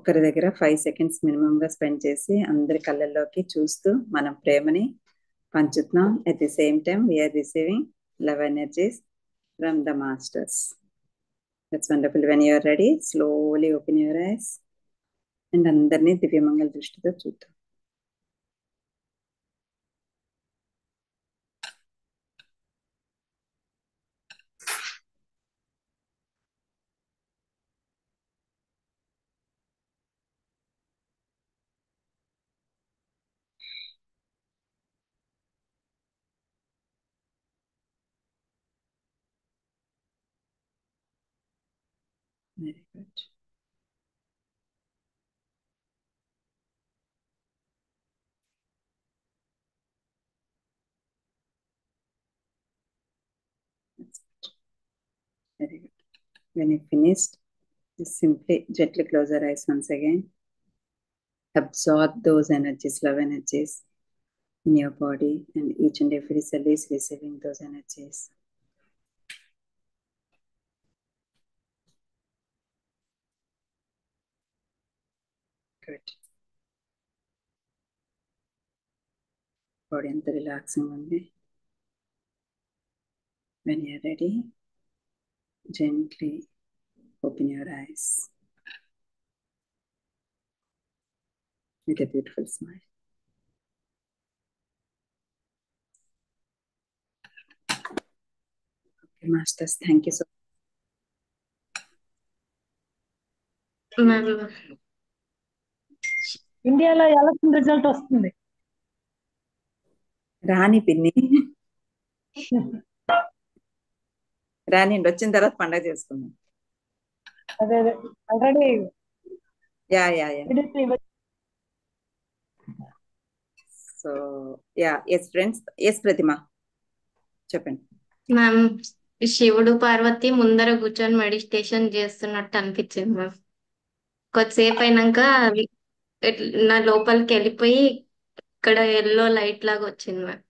ఒక్కరి దగ్గర 5 seconds మినిమంగా spend చేసి అందరి కళ్ళల్లోకి చూస్తూ మనం ప్రేమని పంచుతున్నాం. At the same time we're receiving love energies from the masters. That's wonderful. When you're ready, slowly open your eyes and అందరినీ దివ్యమంగళ దృష్టితో చూద్దాం. Very good. Very good. When you finished, just simply gently close your eyes once again. Absorb those energies, love energies in your body, and each and every cell is receiving those energies. Good. Body and relaxing only. When you're ready, gently open your eyes with a beautiful smile. Okay, Masters, thank you so much. ఇండియాలో election result వస్తుంది. రాని పిన్ని రానిండి, వచ్చిన తర్వాత పండగ చేసుకుందాం. అదే already yeah so yes friends, yes Pratima చెప్పండి. మ్యామ్, శివుడు పార్వతి ముందర కూర్చొని మెడిటేషన్ చేస్తున్నట్టు అనిపించింది మ్యామ్. కొద్దిసేపు అయినాక నా లోపలికి వెళ్ళిపోయి ఇక్కడ ఎల్లో లైట్ లాగా వచ్చింది మ్యామ్.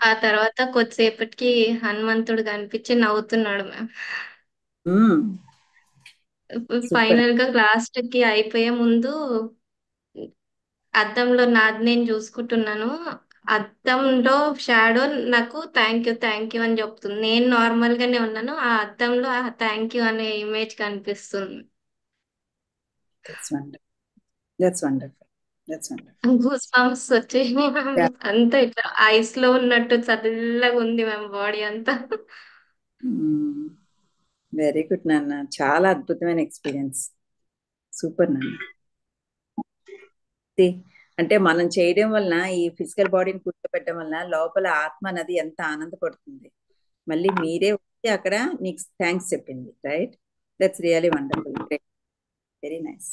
ఆ తర్వాత కొద్దిసేపటికి హనుమంతుడు కనిపించి నవ్వుతున్నాడు మ్యామ్. ఫైనల్ గా లాస్ట్ కి అయిపోయే ముందు అద్దంలో నాది నేను చూసుకుంటున్నాను. అద్దంలో షాడో నాకు థ్యాంక్ యూ అని చెప్తుంది. నేను నార్మల్ గానే ఉన్నాను, ఆ అద్దంలో థ్యాంక్ యూ అనే ఇమేజ్ కనిపిస్తుంది. గూస్ బంప్స్ వచ్చేసి అంతా ఇట్లా ఐస్ లో ఉన్నట్టు చల్లగా ఉంది మ్యామ్ బాడీ అంతా. వెరీ గుడ్ నాన్న, చాలా అద్భుతమైన ఎక్స్పీరియన్స్. సూపర్ నాన్న. అంటే మనం చేయడం వలన, ఈ ఫిజికల్ బాడీని కూర్చోబెట్టడం వలన లోపల ఆత్మ అనేది ఎంత ఆనందపడుతుంది. మళ్ళీ మీరే వచ్చి అక్కడ నీకు థ్యాంక్స్ చెప్పింది, right? That's really wonderful. Very nice.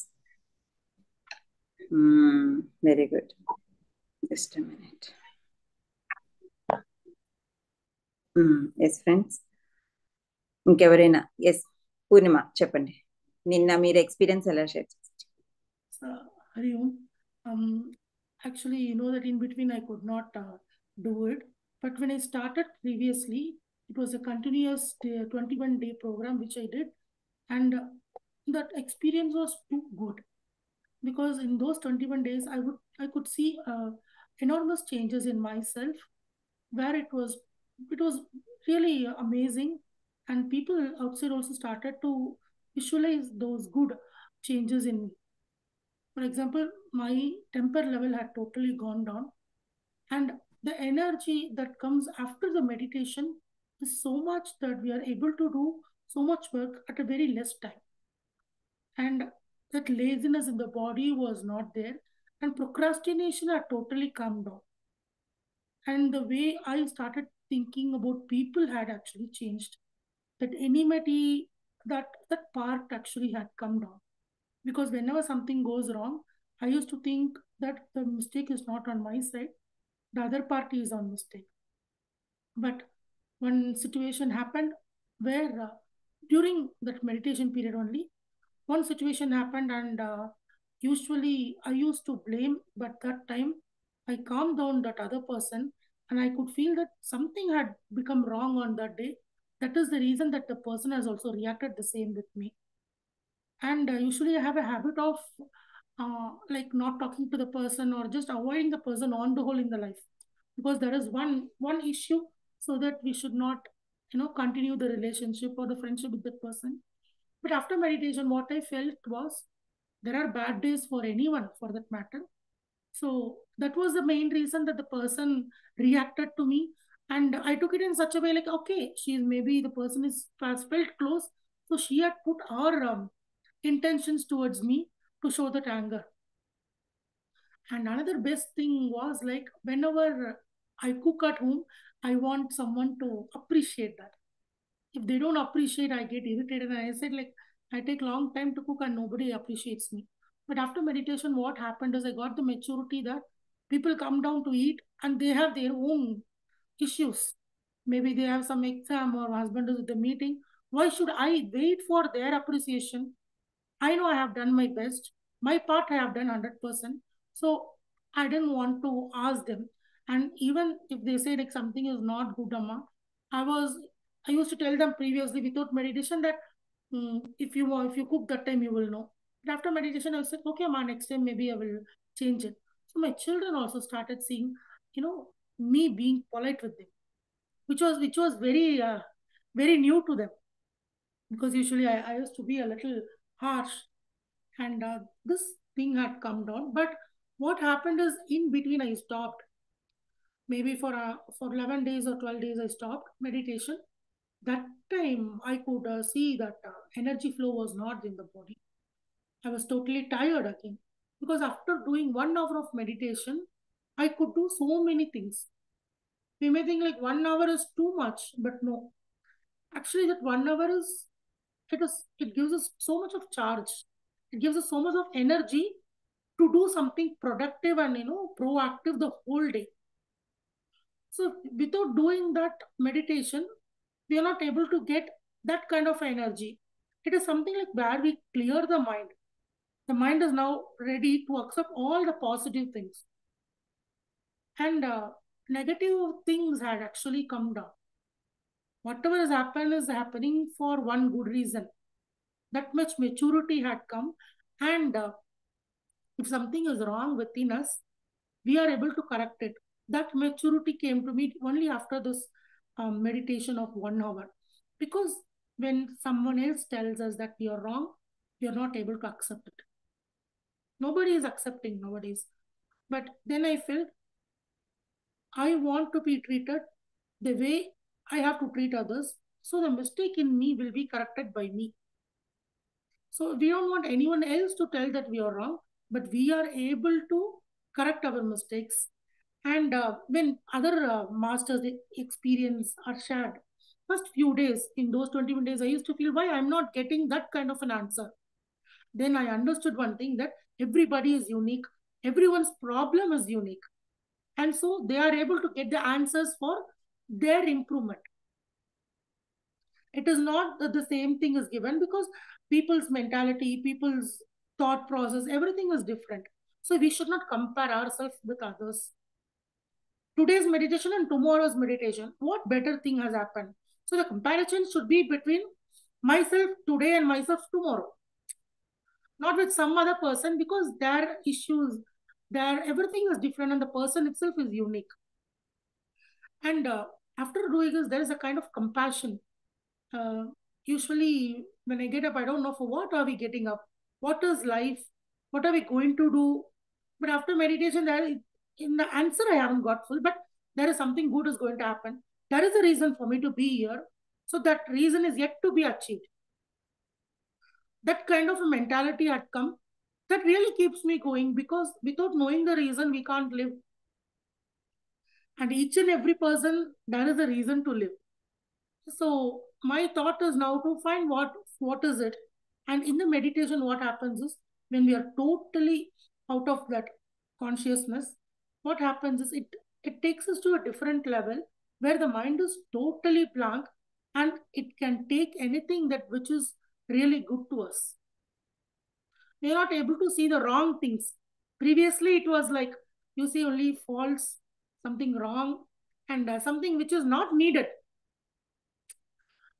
Very good. Just a minute. Yes friends, ఇంకెవరైనా? ఎస్ పూర్ణిమ చెప్పండి, నిన్న మీరు ఎక్స్పీరియన్స్ ఎలా షేర్ చేస్తారు? Hari Om. Actually, you know that in between I could not do it, but when I started previously, it was a continuous 21-day program which I did, and that experience was too good, because in those 21 days I could see enormous changes in myself, where it was really amazing, and people outside also started to visualize those good changes in me. For example, my temper level had totally gone down, and the energy that comes after the meditation is so much that we are able to do so much work at a very less time, and that laziness in the body was not there, and procrastination had totally come down, and the way I started thinking about people had actually changed. That enmity, that part actually had come down, because whenever something goes wrong, I used to think that the mistake is not on my side, the other party is on mistake. But one situation happened where during that meditation period only, one situation happened, and usually I used to blame, but that time I calmed down that other person, and I could feel that something had become wrong on that day. That is the reason that the person has also reacted the same with me. And usually I have a habit of like not talking to the person or just avoiding the person on the whole in the life, because there is one issue, so that we should not continue the relationship or the friendship with that person. But after meditation, what I felt was, there are bad days for anyone for that matter. So that was the main reason that the person reacted to me. And I took it in such a way like, okay, she's maybe the person has felt close. So she had put her intentions towards me to show that anger. And another best thing was like, whenever I cook at home, I want someone to appreciate that. If they don't appreciate, I get irritated. And I said, like, I take long time to cook and nobody appreciates me. But after meditation, what happened is I got the maturity that people come down to eat and they have their own issues. Maybe they have some exam or husband is at the meeting. Why should I wait for their appreciation? I know I have done my best. My part I have done 100%. So I didn't want to ask them. And even if they say like something is not good, Amma, I used to tell them previously without meditation that if you cook that time, you will know. But after meditation, I said, okay, Amma, next time maybe I will change it. So my children also started seeing, me being polite with them, which was very new to them, because usually I used to be a little harsh. And this thing had come down. But what happened is, in between I stopped. Maybe for 11 days or 12 days I stopped meditation. That time I could see that energy flow was not in the body. I was totally tired again, because after doing 1 hour of meditation, I could do so many things. We may think like 1 hour is too much, but no. Actually, that 1 hour it gives us so much of charge. It gives us so much of energy to do something productive and proactive the whole day. So without doing that meditation, we are not able to get that kind of energy. It is something like where we clear the mind. The mind is now ready to accept all the positive things. And negative things had actually come down. Whatever has happened is happening for one good reason. That much maturity had come. And if something is wrong within us, we are able to correct it. That maturity came to me only after this meditation of 1 hour. Because when someone else tells us that we are wrong, we are not able to accept it. Nobody is accepting nowadays. But then I felt I want to be treated the way I have to treat others. So the mistake in me will be corrected by me. So we don't want anyone else to tell that we are wrong, but we are able to correct our mistakes. And when other masters experience are shared, first few days, in those 21 days, I used to feel why I'm not getting that kind of an answer. Then I understood one thing, that everybody is unique. Everyone's problem is unique. And so they are able to get the answers for their improvement. It is not that the same thing is given, because people's mentality, people's thought process, everything is different. So we should not compare ourselves with others. Today's meditation and tomorrow's meditation, what better thing has happened? So the comparison should be between myself today and myself tomorrow, not with some other person, because their issues, everything is different and the person itself is unique. And after doing this, there is a kind of compassion. Usually when I get up, I don't know for what are we getting up, what is life, what are we going to do. But after meditation, in the answer I haven't got full, but there is something good is going to happen. There is a reason for me to be here. So that reason is yet to be achieved. That kind of a mentality had come, that really keeps me going, because without knowing the reason, we can't live. And each and every person, there is a reason to live. So my thought is now to find what is it. And in the meditation, what happens is, when we are totally out of that consciousness, what happens is it takes us to a different level where the mind is totally blank and it can take anything which is really good to us. We are not able to see the wrong things. Previously, it was like you see only faults, something wrong, and something which is not needed.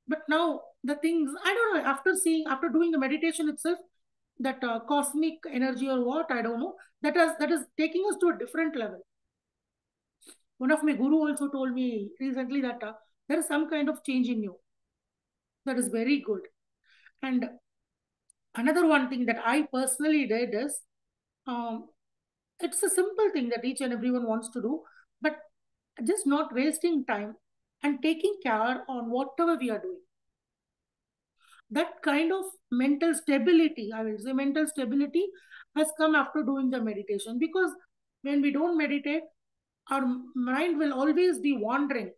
But now the things, I don't know, after doing the meditation itself, that cosmic energy or what, I don't know, that is taking us to a different level. One of my guru also told me recently that there is some kind of change in you. That is very good. And another one thing that I personally did is, it's a simple thing that each and everyone wants to do, but just not wasting time and taking care on whatever we are doing. That kind of mental stability, I will say mental stability, has come after doing the meditation. Because when we don't meditate, our mind will always be wandering,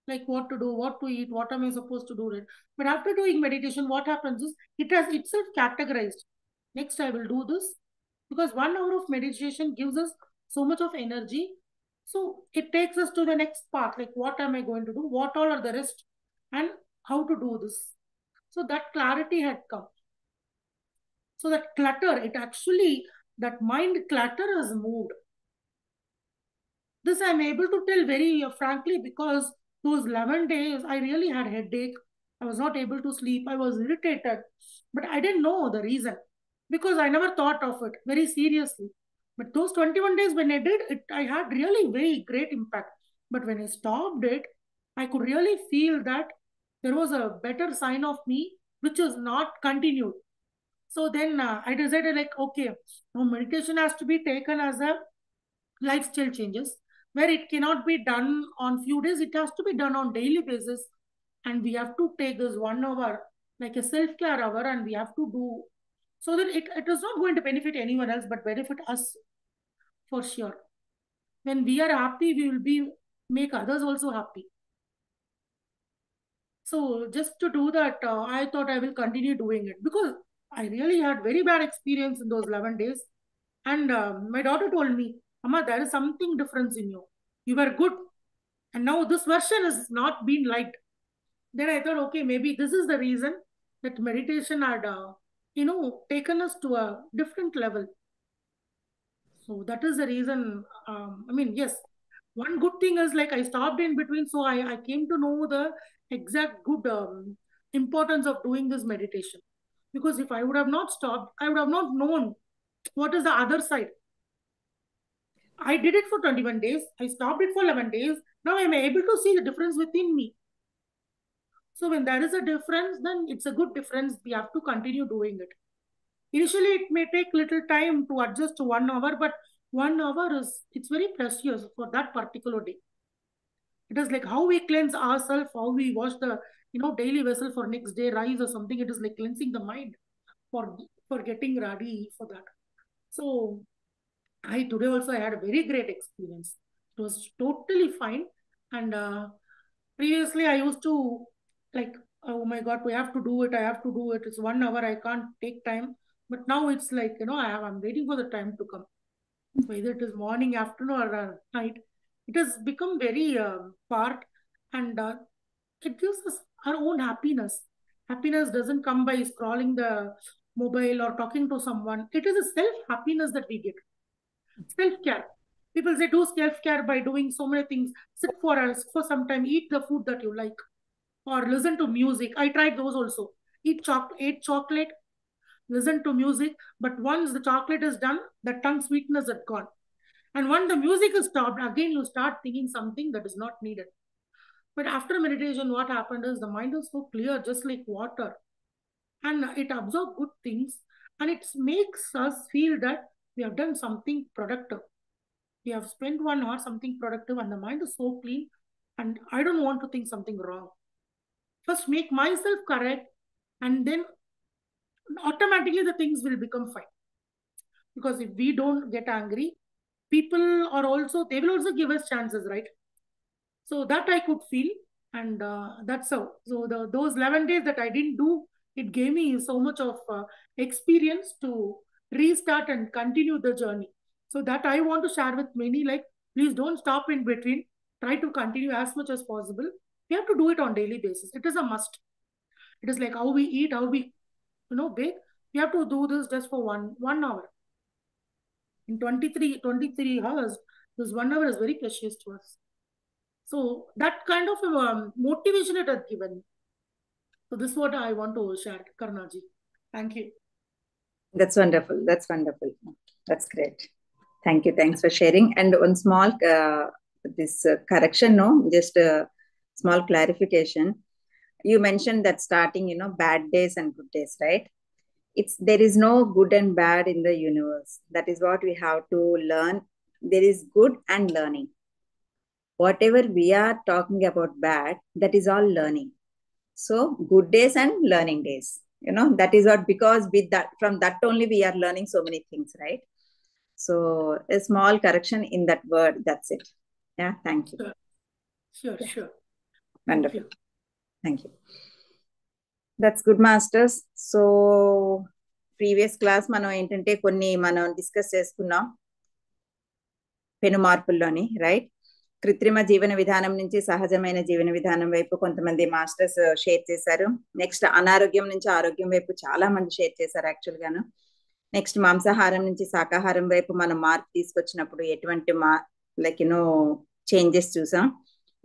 like what to do, what to eat, what am I supposed to do. But after doing meditation, what happens is it has itself categorized. Next, I will do this. Because 1 hour of meditation gives us so much of energy. So it takes us to the next part, like what am I going to do, what all are the rest, and how to do this. So that clarity had come. So that clutter, that mind clutter has moved. This I'm able to tell very frankly, because those 11 days, I really had headache. I was not able to sleep. I was irritated, but I didn't know the reason because I never thought of it very seriously. But those 21 days when I did it, I had really very great impact. But when I stopped it, I could really feel that there was a better sign of me, which is not continued. So then I decided like, okay, now meditation has to be taken as a lifestyle changes, where it cannot be done on few days. It has to be done on daily basis. And we have to take this 1 hour like a self-care hour, and we have to do so that it is not going to benefit anyone else, but benefit us for sure. When we are happy, we will make others also happy. So just to do that, I thought I will continue doing it, because I really had very bad experience in those 11 days. And my daughter told me, Amma, there is something different in you. You were good. And now this version has not been liked. Then I thought, okay, maybe this is the reason that meditation had, taken us to a different level. So that is the reason. Yes, one good thing is like I stopped in between. So I came to know the exact good importance of doing this meditation. Because if I would have not stopped, I would have not known what is the other side. I did it for 21 days. I stopped it for 11 days. Now I'm able to see the difference within me. So when there is a difference, then it's a good difference. We have to continue doing it. Initially, it may take little time to adjust to 1 hour, but 1 hour it's very precious for that particular day. It is like how we cleanse ourselves, how we wash the daily vessel for next day, rice or something. It is like cleansing the mind for getting ready for that. So today also I had a very great experience. It was totally fine. And previously I used to like, oh my God, we have to do it. I have to do it. It's 1 hour. I can't take time. But now it's like, I'm waiting for the time to come. Whether it is morning, afternoon, or night, it has become very part, and it gives us our own happiness. Happiness doesn't come by scrolling the mobile or talking to someone. It is a self-happiness that we get. Self-care. People say do self-care by doing so many things. Sit for some time, eat the food that you like, or listen to music. I tried those also. Eat chocolate, listen to music. But once the chocolate is done, the tongue sweetness is gone. And when the music is stopped, again you start thinking something that is not needed. But after meditation, what happened is the mind is so clear, just like water. And it absorbs good things, and it makes us feel that we have done something productive. We have spent 1 hour something productive, and the mind is so clean, and I don't want to think something wrong. First make myself correct, and then automatically the things will become fine. Because if we don't get angry, people they will also give us chances, right? So that I could feel, and that's how. So those 11 days that I didn't do, it gave me so much of experience to restart and continue the journey. So that I want to share with many, like, please don't stop in between. Try to continue as much as possible. We have to do it on daily basis. It is a must. It is like how we eat, how we, bake. We have to do this just for one hour. In 23 hours, this 1 hour is very precious to us. So that kind of motivation it has given. So this is what I want to share, Karunaji. Thank you. That's wonderful. That's wonderful. That's great. Thank you. Thanks for sharing. And one small correction, no, just a small clarification. You mentioned that starting, bad days and good days, right? There is no good and bad in the universe. That is what we have to learn. There is good and learning. Whatever we are talking about bad, that is all learning. So good days and learning days, that is what, because with that, from that only we are learning so many things, right? So a small correction in that word, that's it. Yeah, thank you. Sure. Wonderful. Thank you. That's good, masters. So previous class మనం ఏంటంటే కొన్ని మనం discuss చేసుకున్నాం పెను మార్పుల్లోని, right? కృత్రిమ జీవన విధానం నుంచి సహజమైన జీవన విధానం వైపు కొంతమంది మాస్టర్స్ షేర్ చేశారు. నెక్స్ట్ అనారోగ్యం నుంచి ఆరోగ్యం వైపు చాలా మంది షేర్ చేశారు యాక్చువల్ గాను. నెక్స్ట్ మాంసాహారం నుంచి శాకాహారం వైపు మనం మార్పు తీసుకొచ్చినప్పుడు ఎటువంటి చేంజెస్ చూసాం.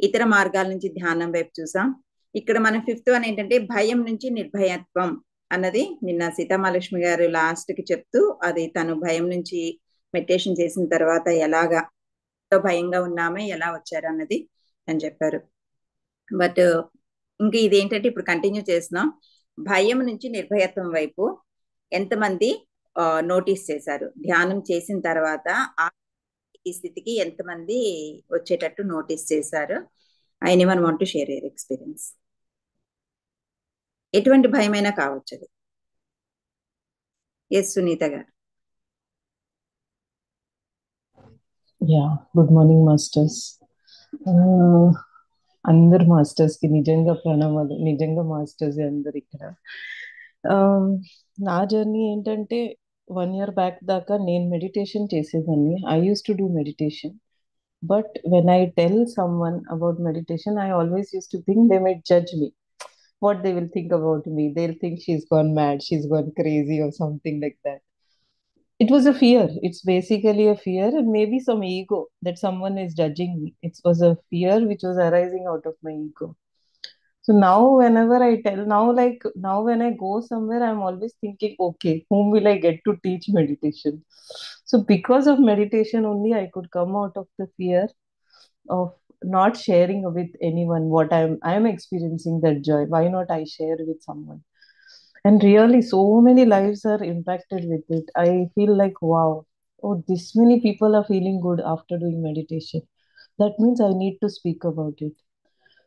ఇతర మార్గాల నుంచి ధ్యానం వైపు చూసాం. ఇక్కడ మనం 5th వన్ ఏంటంటే భయం నుంచి నిర్భయత్వం అన్నది నిన్న సీతామహాలక్ష్మి గారు లాస్ట్ కి చెప్తూ, అది తను భయం నుంచి మెడిటేషన్ చేసిన తర్వాత ఎలాగా భయంగా ఉన్నామే ఎలా వచ్చారు అన్నది అని చెప్పారు. బట్ ఇంకా ఇదేంటంటే ఇప్పుడు కంటిన్యూ చేస్తున్నాం. భయం నుంచి నిర్భయత్వం వైపు ఎంతమంది నోటీస్ చేశారు, ధ్యానం చేసిన తర్వాత ఈ స్థితికి ఎంతమంది వచ్చేటట్టు నోటీస్ చేశారు? Anyone want to share your experience? ఎటువంటి భయమైనా కావచ్చు అది. ఎస్ సునీత గారు. Good morning masters. అందరు మాస్టర్స్ కి నిజంగా ప్రణామాలు. నిజంగా మాస్టర్స్ అందరు ఇక్కడ. నా జర్నీ ఏంటంటే 1 year బ్యాక్ దాకా నేను మెడిటేషన్ చేసేదాన్ని. I use to do meditation. But when I tell someone about meditation, I always used to think they might judge me. What they will think about me? They'll think she's gone mad, she's gone crazy or something like that. It was a fear. It's basically a fear and maybe some ego that someone is judging me. It was a fear which was arising out of my ego. So now whenever I tell, now when I go somewhere, I'm always thinking, okay, whom will I get to teach meditation? So because of meditation only, I could come out of the fear of not sharing with anyone what I'm experiencing, that joy. Why not I share with someone? And really, so many lives are impacted with it. I feel like, wow, this many people are feeling good after doing meditation. That means I need to speak about it.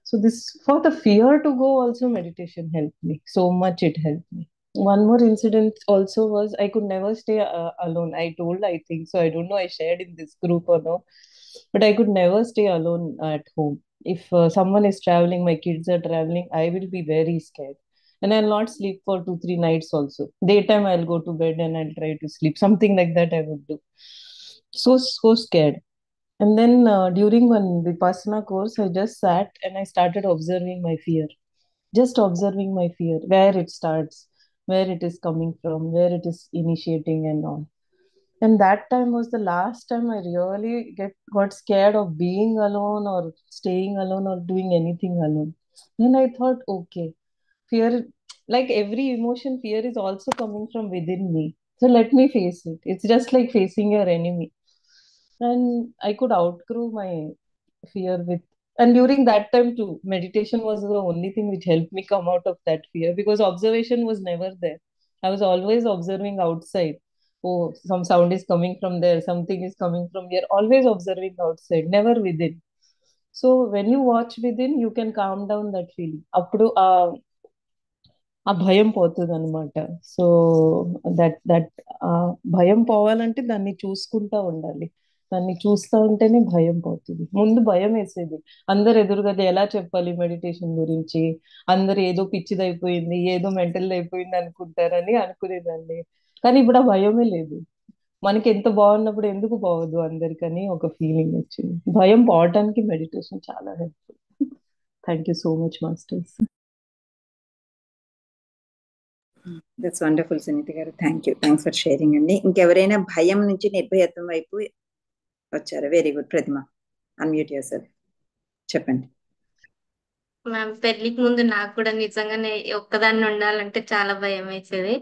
So this, for the fear to go also, meditation helped me. So much it helped me. One more incident also was, I could never stay alone. I think, so I don't know I shared in this group or no, but I could never stay alone at home. If someone is traveling, my kids are traveling, I will be very scared. And I'll not sleep for 2-3 nights also. Daytime, I'll go to bed and I'll try to sleep. Something like that I would do. So scared. And then during one Vipassana course, I just sat and I started observing my fear. Just observing my fear, where it starts, where it is coming from, where it is initiating and all. And that time was the last time I really got scared of being alone or staying alone or doing anything alone. Then I thought, okay, fear, like every emotion, fear is also coming from within me. So let me face it. It's just like facing your enemy. And I could outgrow my fear with, and during that time too, meditation was the only thing which helped me come out of that fear, because observation was never there. I was always observing outside. Oh, some sound is coming from there, something is coming from here. Always observing outside, never within. So when you watch within, you can calm down that feeling. Appudu ఆ భయం పోతుంది అనమాట. So that భయం పోవాలంటే దాన్ని చూసుకుంటా ఉండాలి. దాన్ని చూస్తూ ఉంటేనే భయం పోతుంది. ముందు భయం వేసేది, అందరు ఎదురుగా ఎలా చెప్పాలి మెడిటేషన్ గురించి, అందరు ఏదో పిచ్చిదైపోయింది, ఏదో మెంటల్ అయిపోయింది అనుకుంటారని అనుకునేదాన్ని. కానీ ఇప్పుడు ఆ భయమే లేదు. మనకి ఎంత బాగున్నప్పుడు ఎందుకు పోవద్దు అందరికని ఒక ఫీలింగ్ వచ్చింది. భయం పోవటానికి మెడిటేషన్ చాలా helpful. Thank you so much masters. That's wonderful Sunitha గారు. Thank you. Thanks for sharing అండి. ఇంకెవరైనా భయం నుంచి నిర్భయత్వం వైపు వచ్చారా? Very good. Pratima, unmute yourself, చెప్పండి. మ్యామ్ పెళ్లికి ముందు నాకు కూడా నిజంగానే ఒక్కదాన్ని ఉండాలంటే చాలా భయం వేసేది.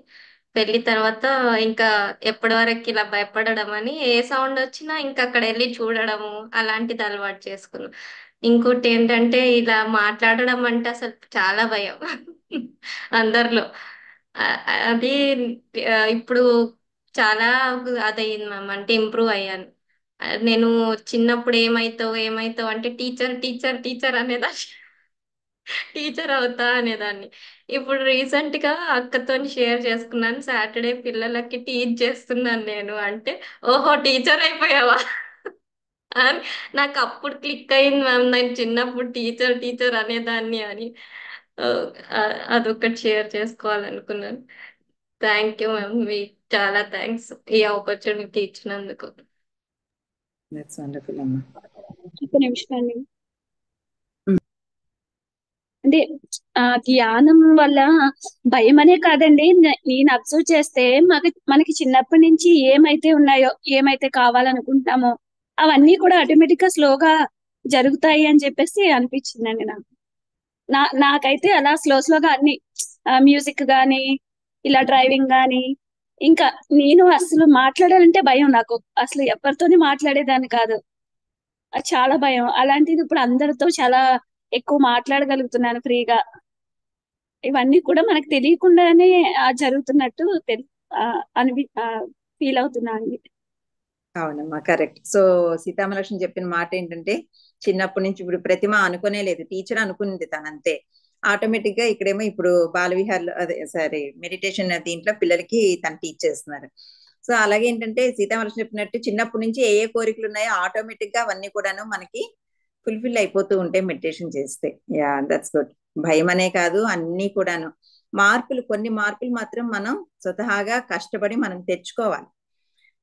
పెళ్లి తర్వాత ఇంకా ఎప్పటి వరకు ఇలా భయపడడం అని ఏ సౌండ్ వచ్చినా ఇంకా అక్కడ వెళ్ళి చూడడము అలాంటిది అలవాటు చేసుకున్నాను. ఇంకోటి ఏంటంటే ఇలా మాట్లాడడం అంటే అసలు చాలా భయం అందరిలో. అది ఇప్పుడు చాలా అదయింది మ్యామ్, అంటే ఇంప్రూవ్ అయ్యాను. నేను చిన్నప్పుడు ఏమైతావు అంటే టీచర్ టీచర్ టీచర్ అనేదాన్ని, టీచర్ అవుతా అనేదాన్ని. ఇప్పుడు రీసెంట్ గా అక్కతో షేర్ చేసుకున్నాను, సాటర్డే పిల్లలకి టీచ్ చేస్తున్నాను నేను అంటే, ఓహో టీచర్ అయిపోయావా అని నాకు అప్పుడు క్లిక్ అయింది మ్యామ్, నేను చిన్నప్పుడు టీచర్ టీచర్ అనేదాన్ని అని. ఆ, అదొకటి షేర్ చేసుకోవాలనుకున్నాను. థ్యాంక్ యూ మ్యామ్, మీకు చాలా థ్యాంక్స్ ఈ ఆపర్చునిటీ ఇచ్చినందుకు. దట్స్ వండర్ఫుల్ అమ్మా. ఒక్క నిమిషం అండి. అంటే ధ్యానం వల్ల భయం అనే కాదండి, నేను అబ్జర్వ్ చేస్తే మనకి చిన్నప్పటి నుంచి ఏమైతే ఉన్నాయో, ఏమైతే కావాలనుకుంటామో అవన్నీ కూడా ఆటోమేటిక్ గా స్లోగా జరుగుతాయి అని చెప్పేసి అనిపించిందండి నాకు. నాకైతే అలా స్లోగా అన్ని మ్యూజిక్ గానీ, ఇలా డ్రైవింగ్ గానీ, ఇంకా నేను అసలు మాట్లాడాలంటే భయం నాకు. అసలు ఎవరితోని మాట్లాడేదాన్ని కాదు, అది చాలా భయం. అలాంటిది ఇప్పుడు అందరితో చాలా ఎక్కువ మాట్లాడగలుగుతున్నాను ఫ్రీగా. ఇవన్నీ కూడా మనకు తెలియకుండానే జరుగుతున్నట్టు ఫీల్ అవుతున్నాను. అవునమ్మా, కరెక్ట్. సో సీతామలక్ష్మి చెప్పిన మాట ఏంటంటే, చిన్నప్పటి నుంచి ఇప్పుడు ప్రతిమ అనుకునే లేదు, టీచర్ అనుకుంది తనంతే. ఆటోమేటిక్ గా ఇక్కడేమో ఇప్పుడు బాలవిహార్లో అదే సారీ మెడిటేషన్ దీంట్లో పిల్లలకి తను టీచ్ చేస్తున్నారు. సో అలాగే ఏంటంటే సీతామలక్ష్మి చెప్పినట్టు చిన్నప్పటి నుంచి ఏ కోరికలు ఉన్నాయో ఆటోమేటిక్ గా అవన్నీ కూడాను మనకి ఫుల్ఫిల్ అయిపోతూ ఉంటాయి మెడిటేషన్ చేస్తే. Yeah, that's good. భయం అనే కాదు, అన్ని కూడాను కొన్ని మార్పులు మాత్రం మనం స్వతహాగా కష్టపడి మనం తెచ్చుకోవాలి.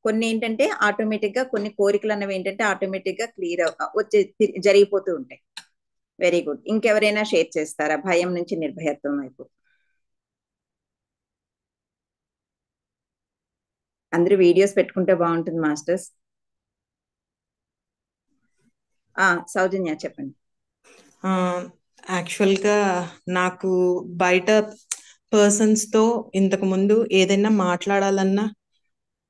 కొన్ని ఏంటంటే ఆటోమేటిక్ గా, కొన్ని కోరికలు అన్నవి ఏంటంటే ఆటోమేటిక్ గా క్లియర్ వచ్చే జరిగిపోతూ ఉంటాయి. Very good. ఇంకెవరైనా షేర్ చేస్తారా భయం నుంచి నిర్భయత్వం వైపు? అందరూ వీడియోస్ పెట్టుకుంటే బాగుంటుంది మాస్టర్స్. సౌజన్య చెప్పండి. యాక్చువల్గా నాకు బయట పర్సన్స్తో ఇంతకు ముందు ఏదైనా మాట్లాడాలన్నా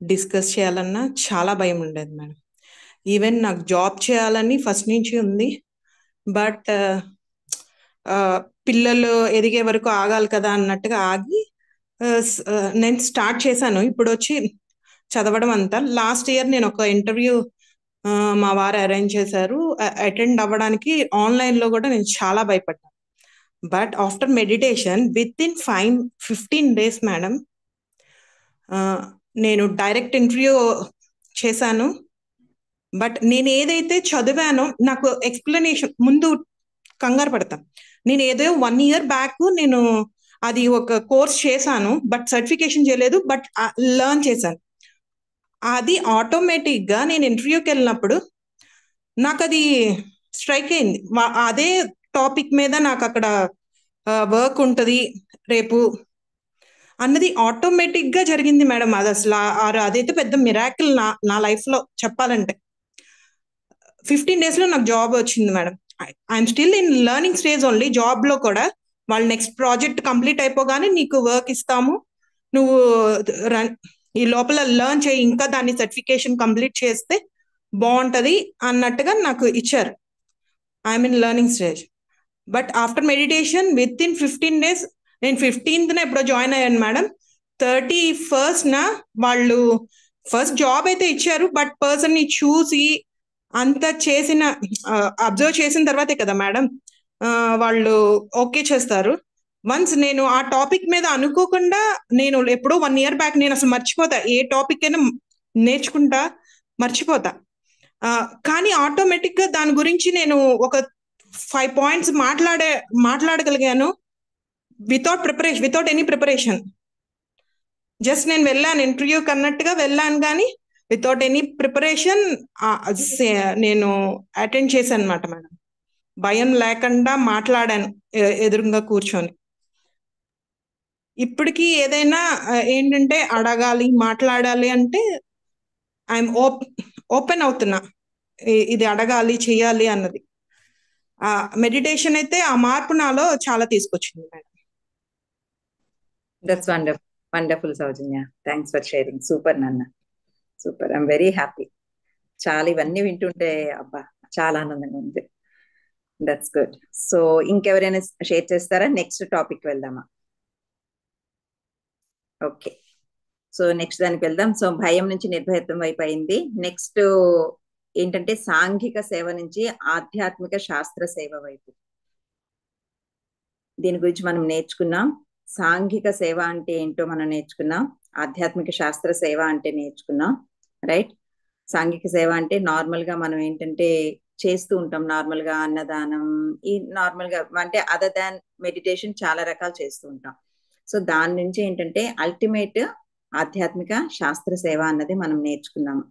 డిస్కస్ చేయాలన్నా చాలా భయం ఉండేది మేడం. ఈవెన్ నాకు జాబ్ చేయాలని ఫస్ట్ నుంచి ఉంది, బట్ పిల్లలు ఎదిగే వరకు ఆగాలి కదా అన్నట్టుగా ఆగి నేను స్టార్ట్ చేశాను. ఇప్పుడు వచ్చి చదవడం అంతా. లాస్ట్ ఇయర్ నేను ఒక ఇంటర్వ్యూ మా వారు అరేంజ్ చేశారు, అటెండ్ అవ్వడానికి. ఆన్లైన్లో కూడా నేను చాలా భయపడ్డాను. But after meditation with in 15 days madam, నేను డైరెక్ట్ ఇంటర్వ్యూ చేశాను. బట్ నేను ఏదైతే చదివానో నాకు ఎక్స్ప్లెనేషన్ ముందు కంగారు పడతాను. నేను ఏదో 1 year బ్యాక్ నేను అది ఒక కోర్స్ చేశాను, బట్ సర్టిఫికేషన్ చేయలేదు, బట్ లెర్న్ చేశాను. అది ఆటోమేటిక్గా నేను ఇంటర్వ్యూకి వెళ్ళినప్పుడు నాకు అది స్ట్రైక్ అయింది. అదే టాపిక్ మీద నాకు అక్కడ వర్క్ ఉంటుంది రేపు అన్నది ఆటోమేటిక్గా జరిగింది మేడం. అది అసలు అదైతే పెద్ద మిరాకిల్ నా లైఫ్లో చెప్పాలంటే. 15 daysలో నాకు జాబ్ వచ్చింది madam. I'm still in learning stage only. జాబ్లో కూడా వాళ్ళు నెక్స్ట్ ప్రాజెక్ట్ కంప్లీట్ అయిపోగానే నీకు వర్క్ ఇస్తాము, నువ్వు ఈ లోపల లెర్న్ చేయి, ఇంకా దాన్ని సర్టిఫికేషన్ కంప్లీట్ చేస్తే బాగుంటుంది అన్నట్టుగా నాకు ఇచ్చారు. I'm in learning stage. But after meditation with in 15 days, నేను 15th ఎప్పుడో జాయిన్ అయ్యాను మేడం. 31st వాళ్ళు ఫస్ట్ జాబ్ అయితే ఇచ్చారు, బట్ పర్సన్ని చూసి అంత చేసిన అబ్జర్వ్ చేసిన తర్వాతే కదా మేడం వాళ్ళు ఓకే చేస్తారు. వన్స్ నేను ఆ టాపిక్ మీద అనుకోకుండా, నేను ఎప్పుడో 1 year బ్యాక్ నేను అసలు మర్చిపోతా, ఏ టాపిక్ అయినా నేర్చుకుంటా మర్చిపోతా. కానీ ఆటోమేటిక్గా దాని గురించి నేను ఒక 5 points మాట్లాడగలిగాను వితౌట్ ఎనీ ప్రిపరేషన్. జస్ట్ నేను వెళ్ళాను ఇంటర్వ్యూకి అన్నట్టుగా వెళ్ళాను, కానీ వితౌట్ ఎనీ ప్రిపరేషన్ నేను అటెండ్ చేశాను అనమాట మేడం. భయం లేకుండా మాట్లాడాను ఎదురుగా కూర్చొని. ఇప్పటికీ ఏదైనా ఏంటంటే అడగాలి, మాట్లాడాలి అంటే ఐఎమ్ ఓపెన్ అవుతున్నా, ఇది అడగాలి, చేయాలి అన్నది. ఆ మెడిటేషన్ అయితే ఆ మార్పు నాలో చాలా తీసుకొచ్చింది madam. That's wonderful Soujanya. Thanks for sharing. Super నాన్న, సూపర్. I'm very happy. చాలా ఇవన్నీ వింటుంటే అబ్బా చాలా ఆనందంగా ఉంది. That's good. సో ఇంకెవరైనా షేర్ చేస్తారా? నెక్స్ట్ టాపిక్ వెళ్దామా? ఓకే, సో నెక్స్ట్ దానికి వెళ్దాం. సో భయం నుంచి నిర్భయత్వం వైపు అయింది. నెక్స్ట్ ఏంటంటే సాంఘిక సేవ నుంచి ఆధ్యాత్మిక శాస్త్ర సేవ వైపు. దీని గురించి మనం నేర్చుకున్నాం. సాంఘిక సేవ అంటే ఏంటో మనం నేర్చుకున్నాం. ఆధ్యాత్మిక శాస్త్ర సేవ అంటే నేర్చుకున్నాం, రైట్? సాంఘిక సేవ అంటే నార్మల్ గా మనం ఏంటంటే చేస్తూ ఉంటాం, నార్మల్ గా అన్నదానం, ఈ నార్మల్ గా అంటే అదర్ దాన్ మెడిటేషన్ చాలా రకాలు చేస్తూ ఉంటాం. సో దాని నుంచి ఏంటంటే అల్టిమేట్ ఆధ్యాత్మిక శాస్త్ర సేవ అన్నది మనం నేర్చుకున్నాము.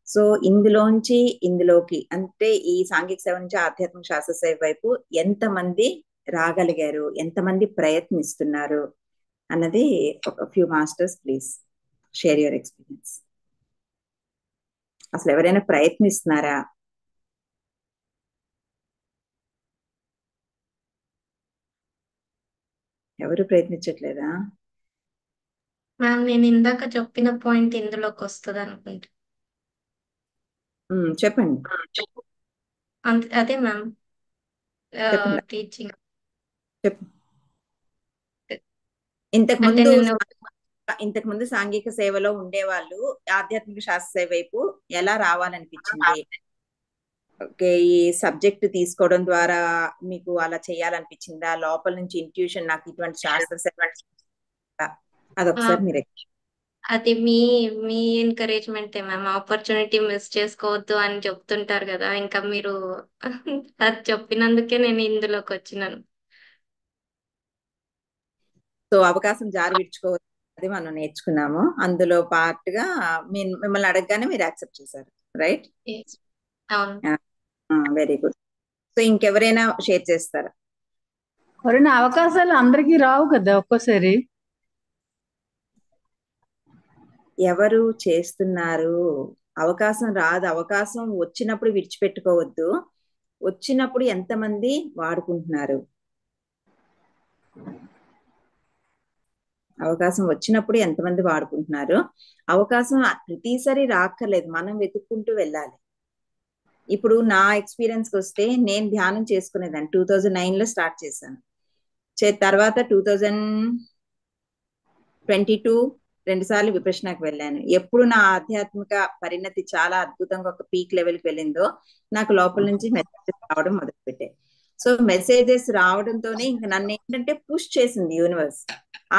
సో ఇందులోకి అంటే ఈ సాంఘిక సేవ నుంచి ఆధ్యాత్మిక శాస్త్ర సేవ వైపు ఎంతమంది రాగలిగారు, ఎంతమంది ప్రయత్నిస్తున్నారు అన్నది ఒక few masters please share your experience. అసలు ఎవరైనా ప్రయత్నిస్తున్నారా? ఎవరు ప్రయత్నించట్లేదా? మ్యామ్ నేను ఇందాక చెప్పిన పాయింట్ ఇందులోకి వస్తుంది అనుకుంటా. చెప్పండి. అదే మ్యామ్, చెప్పండి. టీచింగ్. చెప్పు. అంటే నేను ఇంతకు ముందు సాంఘిక సేవలో ఉండేవాళ్ళు ఆధ్యాత్మిక శాస్త్ర సేవ వైపు ఎలా రావాలనిపించింది? ఓకే, ఈ సబ్జెక్ట్ తీసుకోవడం ద్వారా మీకు అలా చేయాలనిపించిందా? లోపల నుంచి ఇంట్యూషన్ నాకు ఇటువంటి శాస్త్ర సేవ అదొకసారి మీరు అది మీ ఎంకరేజ్మెంటే మ్యామ్. ఆపర్చునిటీ మిస్ చేసుకోవద్దు అని చెప్తుంటారు కదా, ఇంకా మీరు అది చెప్పినందుకే నేను ఇందులోకి వచ్చినాను. సో అవకాశం జారి విడుచుకోవద్దు, అది మనం నేర్చుకున్నాము. అందులో పార్ట్ గా మిమ్మల్ని అడగగానే మీరు యాక్సెప్ట్ చేశారు, రైట్? అవును. Very good. సో ఇంకెవరైనా షేర్ చేస్తారా? కరోనా అవకాశాలు అందరికీ రావు కదా ఒక్కోసారి. ఎవరు చేస్తున్నారు? అవకాశం రాదు. అవకాశం వచ్చినప్పుడు విడిచిపెట్టుకోవద్దు. వచ్చినప్పుడు ఎంతమంది వాడుకుంటున్నారు? అవకాశం వచ్చినప్పుడు ఎంతమంది వాడుకుంటున్నారు? అవకాశం ప్రతిసారి రాక్కర్లేదు, మనం వెతుక్కుంటూ వెళ్ళాలి. ఇప్పుడు నా ఎక్స్పీరియన్స్కి వస్తే నేను ధ్యానం చేసుకునేదాన్ని 2009లో స్టార్ట్ చేశాను. తర్వాత 2022 2 సార్లు విపశ్యనాకి వెళ్ళాను. ఎప్పుడు నా ఆధ్యాత్మిక పరిణతి చాలా అద్భుతంగా ఒక పీక్ లెవెల్కి వెళ్ళిందో నాకు లోపల నుంచి మెసేజెస్ రావడం మొదలుపెట్టాయి. సో మెసేజెస్ రావడంతోనే ఇంకా నన్ను ఏంటంటే పుష్ చేసింది యూనివర్స్.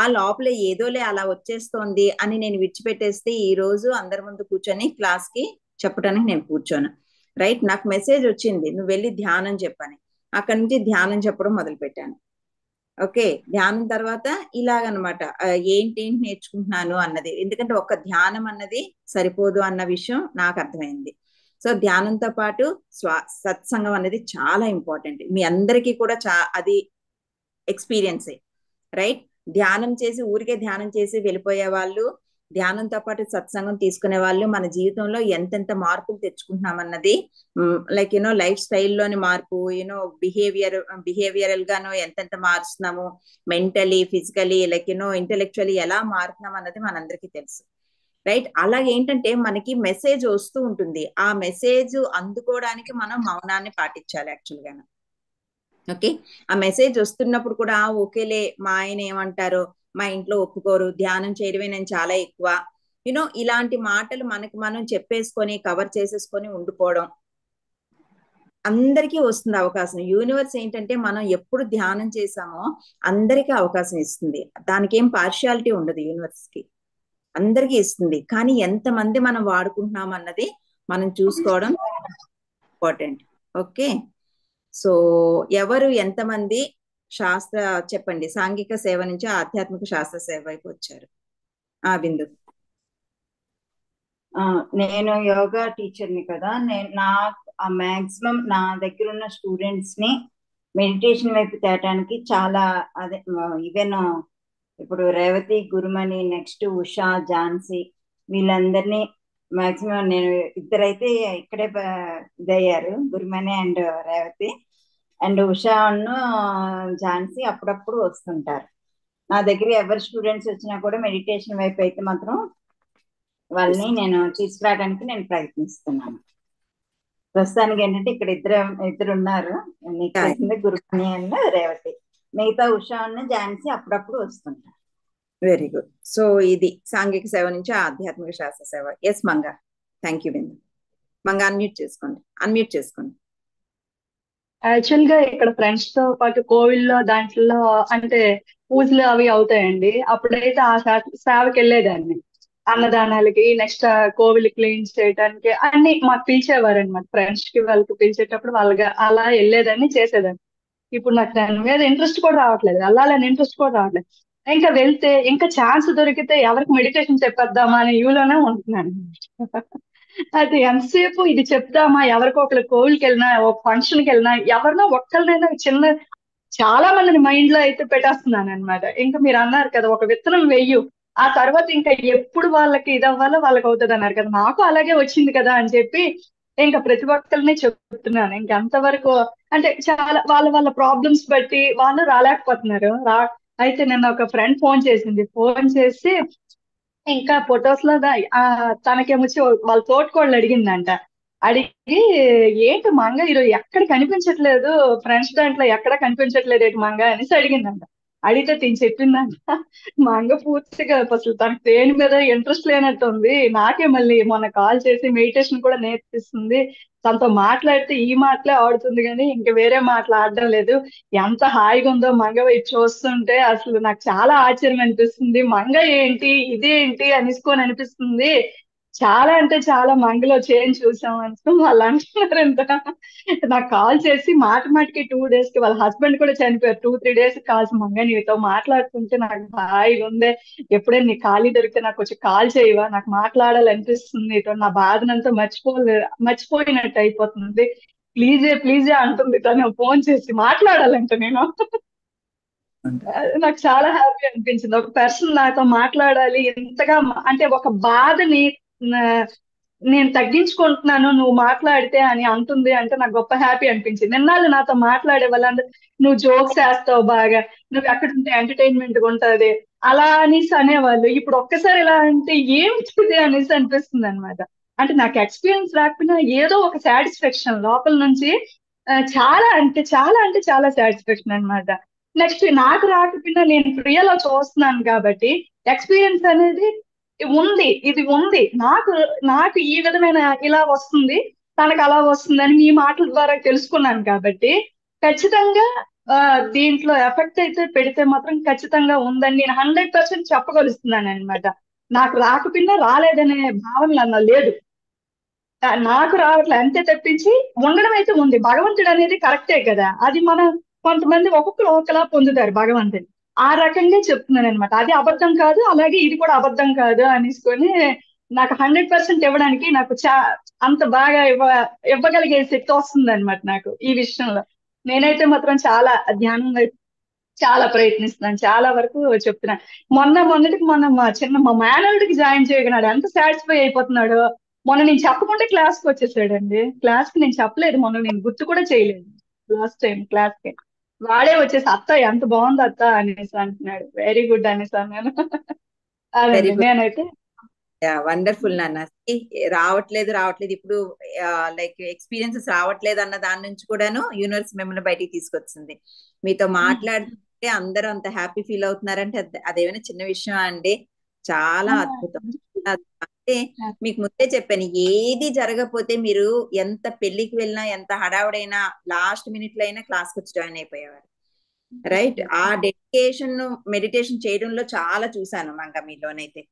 ఆ లోపల ఏదోలే అలా వచ్చేస్తోంది అని నేను విడిచిపెట్టేస్తే ఈ రోజు అందరి ముందు కూర్చొని క్లాస్ కి చెప్పడానికి నేను కూర్చోను, రైట్? నాకు మెసేజ్ వచ్చింది, నువ్వు వెళ్ళి ధ్యానం చెప్పని. అక్కడి నుంచి ధ్యానం చెప్పడం మొదలు పెట్టాను. ఓకే, ధ్యానం తర్వాత ఇలాగనమాట ఏంటి నేర్చుకుంటున్నాను అన్నది. ఎందుకంటే ఒక్క ధ్యానం అన్నది సరిపోదు అన్న విషయం నాకు అర్థమైంది. సో ధ్యానంతో పాటు సత్సంగం అనేది చాలా ఇంపార్టెంట్. మీ అందరికీ కూడా అది ఎక్స్పీరియన్సే, రైట్? ధ్యానం చేసి ఊరికే ధ్యానం చేసి వెళ్ళిపోయే వాళ్ళు, ధ్యానంతో పాటు సత్సంగం తీసుకునే వాళ్ళు మన జీవితంలో ఎంతెంత మార్పులు తెచ్చుకుంటున్నామన్నది, లైక్ యూనో లైఫ్ స్టైల్లోని మార్పు, యూనో బిహేవియరల్ గాను ఎంతెంత మారుస్తున్నాము, mentally, physically, like you know intellectually ఎలా మారుతున్నాం అన్నది మనందరికీ తెలుసు, రైట్? అలాగే ఏంటంటే మనకి మెసేజ్ వస్తూ ఉంటుంది. ఆ మెసేజ్ అందుకోవడానికి మనం మౌనాన్ని పాటించాలి యాక్చువల్గా. ఓకే, ఆ మెసేజ్ వస్తున్నప్పుడు కూడా ఓకేలే మా ఆయన ఏమంటారో, మా ఇంట్లో ఒప్పుకోరు, ధ్యానం చేయడమే నేను చాలా ఎక్కువ, యూనో ఇలాంటి మాటలు మనకి మనం చెప్పేసుకొని కవర్ చేసేసుకొని ఉండిపోవడం. అందరికీ వస్తుంది అవకాశం. యూనివర్స్ ఏంటంటే మనం ఎప్పుడు ధ్యానం చేసామో అందరికీ అవకాశం ఇస్తుంది. దానికి ఏం పార్షియాలిటీ ఉండదు, యూనివర్స్ కి అందరికీ ఇస్తుంది. కానీ ఎంతమంది మనం వాడుకుంటున్నాం అన్నది మనం చూసుకోవడం ఇంపార్టెంట్. ఓకే, సో ఎవరు ఎంతమంది చెప్పండి, సాంఘిక సేవ నుంచి ఆధ్యాత్మిక శాస్త్ర సేవ వైపు వచ్చారు? బిందు. నేను యోగా టీచర్ని కదా, మాక్సిమం నా దగ్గర ఉన్న స్టూడెంట్స్ ని మెడిటేషన్ వైపు తేటానికి చాలా ఈవెన్ ఇప్పుడు రేవతి, గురుమణి, నెక్స్ట్ ఉషా, ఝాన్సీ, వీళ్ళందరినీ మాక్సిమం నేను ఇద్దరైతే ఇక్కడే ఇదయ్యారు, గురుమణి అండ్ రేవతి. అండ్ ఉషా ఝాన్సీ అప్పుడప్పుడు వస్తుంటారు. నా దగ్గర ఎవరి స్టూడెంట్స్ వచ్చినా కూడా మెడిటేషన్ వైపు అయితే మాత్రం వాళ్ళని నేను తీసుకురావడానికి నేను ప్రయత్నిస్తున్నాను. ప్రస్తుతానికి ఏంటంటే ఇక్కడ ఇద్దరు ఉన్నారు, నీకు తెలిసిందే, గురుమణి అండ్ రేవతి. మిగతా ఉషా ఝాన్సీ అప్పుడప్పుడు వస్తుంటారు. Very good. సో ఇది సాంఘిక సేవ నుంచి ఆధ్యాత్మిక శాస్త్ర సేవ. Yes Manga, thank you Bindu. Manga unmute చేసుకోండి. యాక్చువల్ గా ఇక్కడ ఫ్రెండ్స్ తో పాటు కోవిల్లో దాంట్లో అంటే పూజలు అవి అవుతాయండి. అప్పుడైతే ఆ సేవకి వెళ్ళేదాన్ని, అన్నదానాలకి, నెక్స్ట్ కోవిల్ క్లీన్ చేయడానికి అన్ని మాకు పిలిచేవారు అనమాట. ఫ్రెండ్స్ కి వాళ్ళకి పిలిచేటప్పుడు వాళ్ళకి అలా వెళ్ళేదాన్ని, చేసేదాన్ని. ఇప్పుడు నాకు దాని మీద ఇంట్రెస్ట్ కూడా రావట్లేదు, వెళ్ళాలని ఇంట్రెస్ట్ కూడా రావట్లేదు. ఇంకా వెళ్తే ఇంకా ఛాన్స్ దొరికితే ఎవరికి మెడిటేషన్ చెప్పేద్దామా అనే వ్యూలోనే ఉంటున్నాను. అది ఎంతసేపు ఇది చెప్దామా, ఎవరికో ఒకరి కోవిల్కి వెళ్ళినా, ఒక ఫంక్షన్ కి వెళ్ళినా, ఎవరినో ఒక్కరినైనా చిన్న చాలా మందిని మైండ్ లో అయితే పెట్టేస్తున్నాను అనమాట. ఇంకా మీరు అన్నారు కదా, ఒక విత్తనం వెయ్యు, ఆ తర్వాత ఇంకా ఎప్పుడు వాళ్ళకి ఇది అవ్వాలో వాళ్ళకి అవుతుంది అన్నారు కదా, నాకు అలాగే వచ్చింది కదా అని చెప్పి ఇంకా ప్రతి ఒక్కరిని చెప్తున్నాను. ఇంకా అంతవరకు అంటే చాలా వాళ్ళ ప్రాబ్లమ్స్ బట్టి వాళ్ళు రాలేకపోతున్నారు. అయితే నిన్న ఒక ఫ్రెండ్ ఫోన్ చేసి ఇంకా ఫొటోస్ లో తనకేమొచ్చి వాళ్ళ తోటికోళ్ళు అడిగిందంట. అడిగి ఏంటి మంగ ఈరోజు ఎక్కడ కనిపించట్లేదు, ఫ్రెండ్స్ దాంట్లో ఎక్కడ కనిపించట్లేదు ఏంటి మంగ అనేసి అడిగిందంట. అడిగితే తిని చెప్పిందంట, మంగ పూర్తిగా అసలు తనకు దేని మీద ఇంట్రెస్ట్ లేనట్టు ఉంది, నాకే మళ్ళీ మొన్న కాల్ చేసి మెడిటేషన్ కూడా నేర్పిస్తుంది, తనతో మాట్లాడితే ఈ మాటలే ఆడుతుంది కానీ ఇంకా వేరే మాటలు ఆడడం లేదు, ఎంత హాయిగా ఉందో మంగ వైపు చూస్తుంటే అసలు నాకు చాలా ఆశ్చర్యం అనిపిస్తుంది, మంగ ఏంటి ఇదేంటి అనేసుకొని అనిపిస్తుంది, చాలా అంటే చాలా మంగలో చేంజ్ చూసాం అనుకో వాళ్ళు అంటున్నారంట. నాకు కాల్ చేసి మాటికి 2 days కి వాళ్ళ హస్బెండ్ కూడా చనిపోయారు, 2-3 days కాల్స్, మంగ నీతో మాట్లాడుతుంటే నాకు హాయిగా ఉందే, ఎప్పుడైనా నీ ఖాళీ దొరికితే నాకు వచ్చి కాల్ చేయవా, నాకు మాట్లాడాలనిపిస్తుంది, నీతో నా బాధనంతా మర్చిపోయినట్టు అయిపోతుంది, ప్లీజే అంటుంది తను ఫోన్ చేసి. మాట్లాడాలంట నేను. నాకు చాలా హ్యాపీ అనిపించింది, ఒక పర్సన్ నాతో మాట్లాడాలి ఇంతగా, అంటే ఒక బాధని నేను తగ్గించుకుంటున్నాను నువ్వు మాట్లాడితే అని అంటుంది అంటే నాకు గొప్ప హ్యాపీ అనిపించింది. నిన్నాళ్ళు నాతో మాట్లాడే వాళ్ళందరూ నువ్వు జోక్స్ వేస్తావు బాగా, నువ్వు ఎక్కడుంటే ఎంటర్టైన్మెంట్ ఉంటది అలా అనేసి అనేవాళ్ళు, ఇప్పుడు ఒక్కసారి ఇలా అంటే ఏమిటిది అనేసి అనిపిస్తుంది అనమాట. అంటే నాకు ఎక్స్పీరియన్స్ రాకపోయినా ఏదో ఒక సాటిస్ఫాక్షన్ లోపల నుంచి, చాలా సాటిస్ఫాక్షన్ అనమాట. నెక్స్ట్ నాకు రాకపోయినా నేను ప్రియలో చూస్తున్నాను కాబట్టి ఎక్స్పీరియన్స్ అనేది ఇది ఉంది నాకు ఈ విధమైన ఇలా వస్తుంది, తనకు అలా వస్తుంది అని మీ మాటల ద్వారా తెలుసుకున్నాను కాబట్టి ఖచ్చితంగా దీంట్లో ఎఫెక్ట్ అయితే పెడితే మాత్రం ఖచ్చితంగా ఉందని నేను 100% చెప్పగలుగుతున్నాను అనమాట. నాకు రాకపోయినా రాలేదనే భావన అన్న లేదు, నాకు రావట్లేదు అంతే తప్పించి ఉండడం అయితే ఉంది. భగవంతుడు అనేది కరెక్టే కదా, అది మనం కొంతమంది ఒక్కొక్కరు ఒకలా పొందుతారు భగవంతుని, ఆ రకంగా చెప్తున్నాను అనమాట. అది అబద్ధం కాదు, అలాగే ఇది కూడా అబద్ధం కాదు అనేసుకొని నాకు 100% ఇవ్వడానికి నాకు అంత బాగా ఇవ్వగలిగే శక్తి వస్తుంది అనమాట నాకు ఈ విషయంలో. నేనైతే మాత్రం చాలా ధ్యానం వైపు చాలా ప్రయత్నిస్తున్నాను, చాలా వరకు చెప్తున్నాను. మొన్నటికి మా మేనల్డ్కి జాయిన్ చేయగలిగాడు, ఎంత సాటిస్ఫై అయిపోతున్నాడు. మొన్న నేను చెప్పకుండా క్లాస్కి వచ్చేసాడండి, క్లాస్కి నేను చెప్పలేదు, మొన్న నేను గుర్తు కూడా చేయలేదు లాస్ట్ టైం క్లాస్కి, వాడే వచ్చేసి అత్త ఎంత బాగుంది అత్త అనేసి అంటున్నాడు. వెరీ గుడ్ అనేసి అన్నాను. అదండి నేనైతే వండర్ఫుల్ నాన్న. రావట్లేదు ఇప్పుడు లైక్ ఎక్స్పీరియన్సెస్ రావట్లేదు అన్న దాని నుంచి కూడాను యూనివర్స్ మిమ్మల్ని బయటికి తీసుకొచ్చింది. మీతో మాట్లాడితే అందరూ అంత హ్యాపీ ఫీల్ అవుతున్నారంటే అదేమైనా చిన్న విషయం అండి, చాలా అద్భుతం. అంటే మీకు ముందే చెప్పాను, ఏది జరగకపోతే మీరు ఎంత పెళ్లికి వెళ్ళినా ఎంత హడావుడైనా లాస్ట్ మినిట్ లో అయినా క్లాస్కి వచ్చి జాయిన్ అయిపోయేవారు, రైట్? ఆ డెడికేషన్ మెడిటేషన్ చేయడంలో చాలా చూసాను మంగ మీలోనైతే.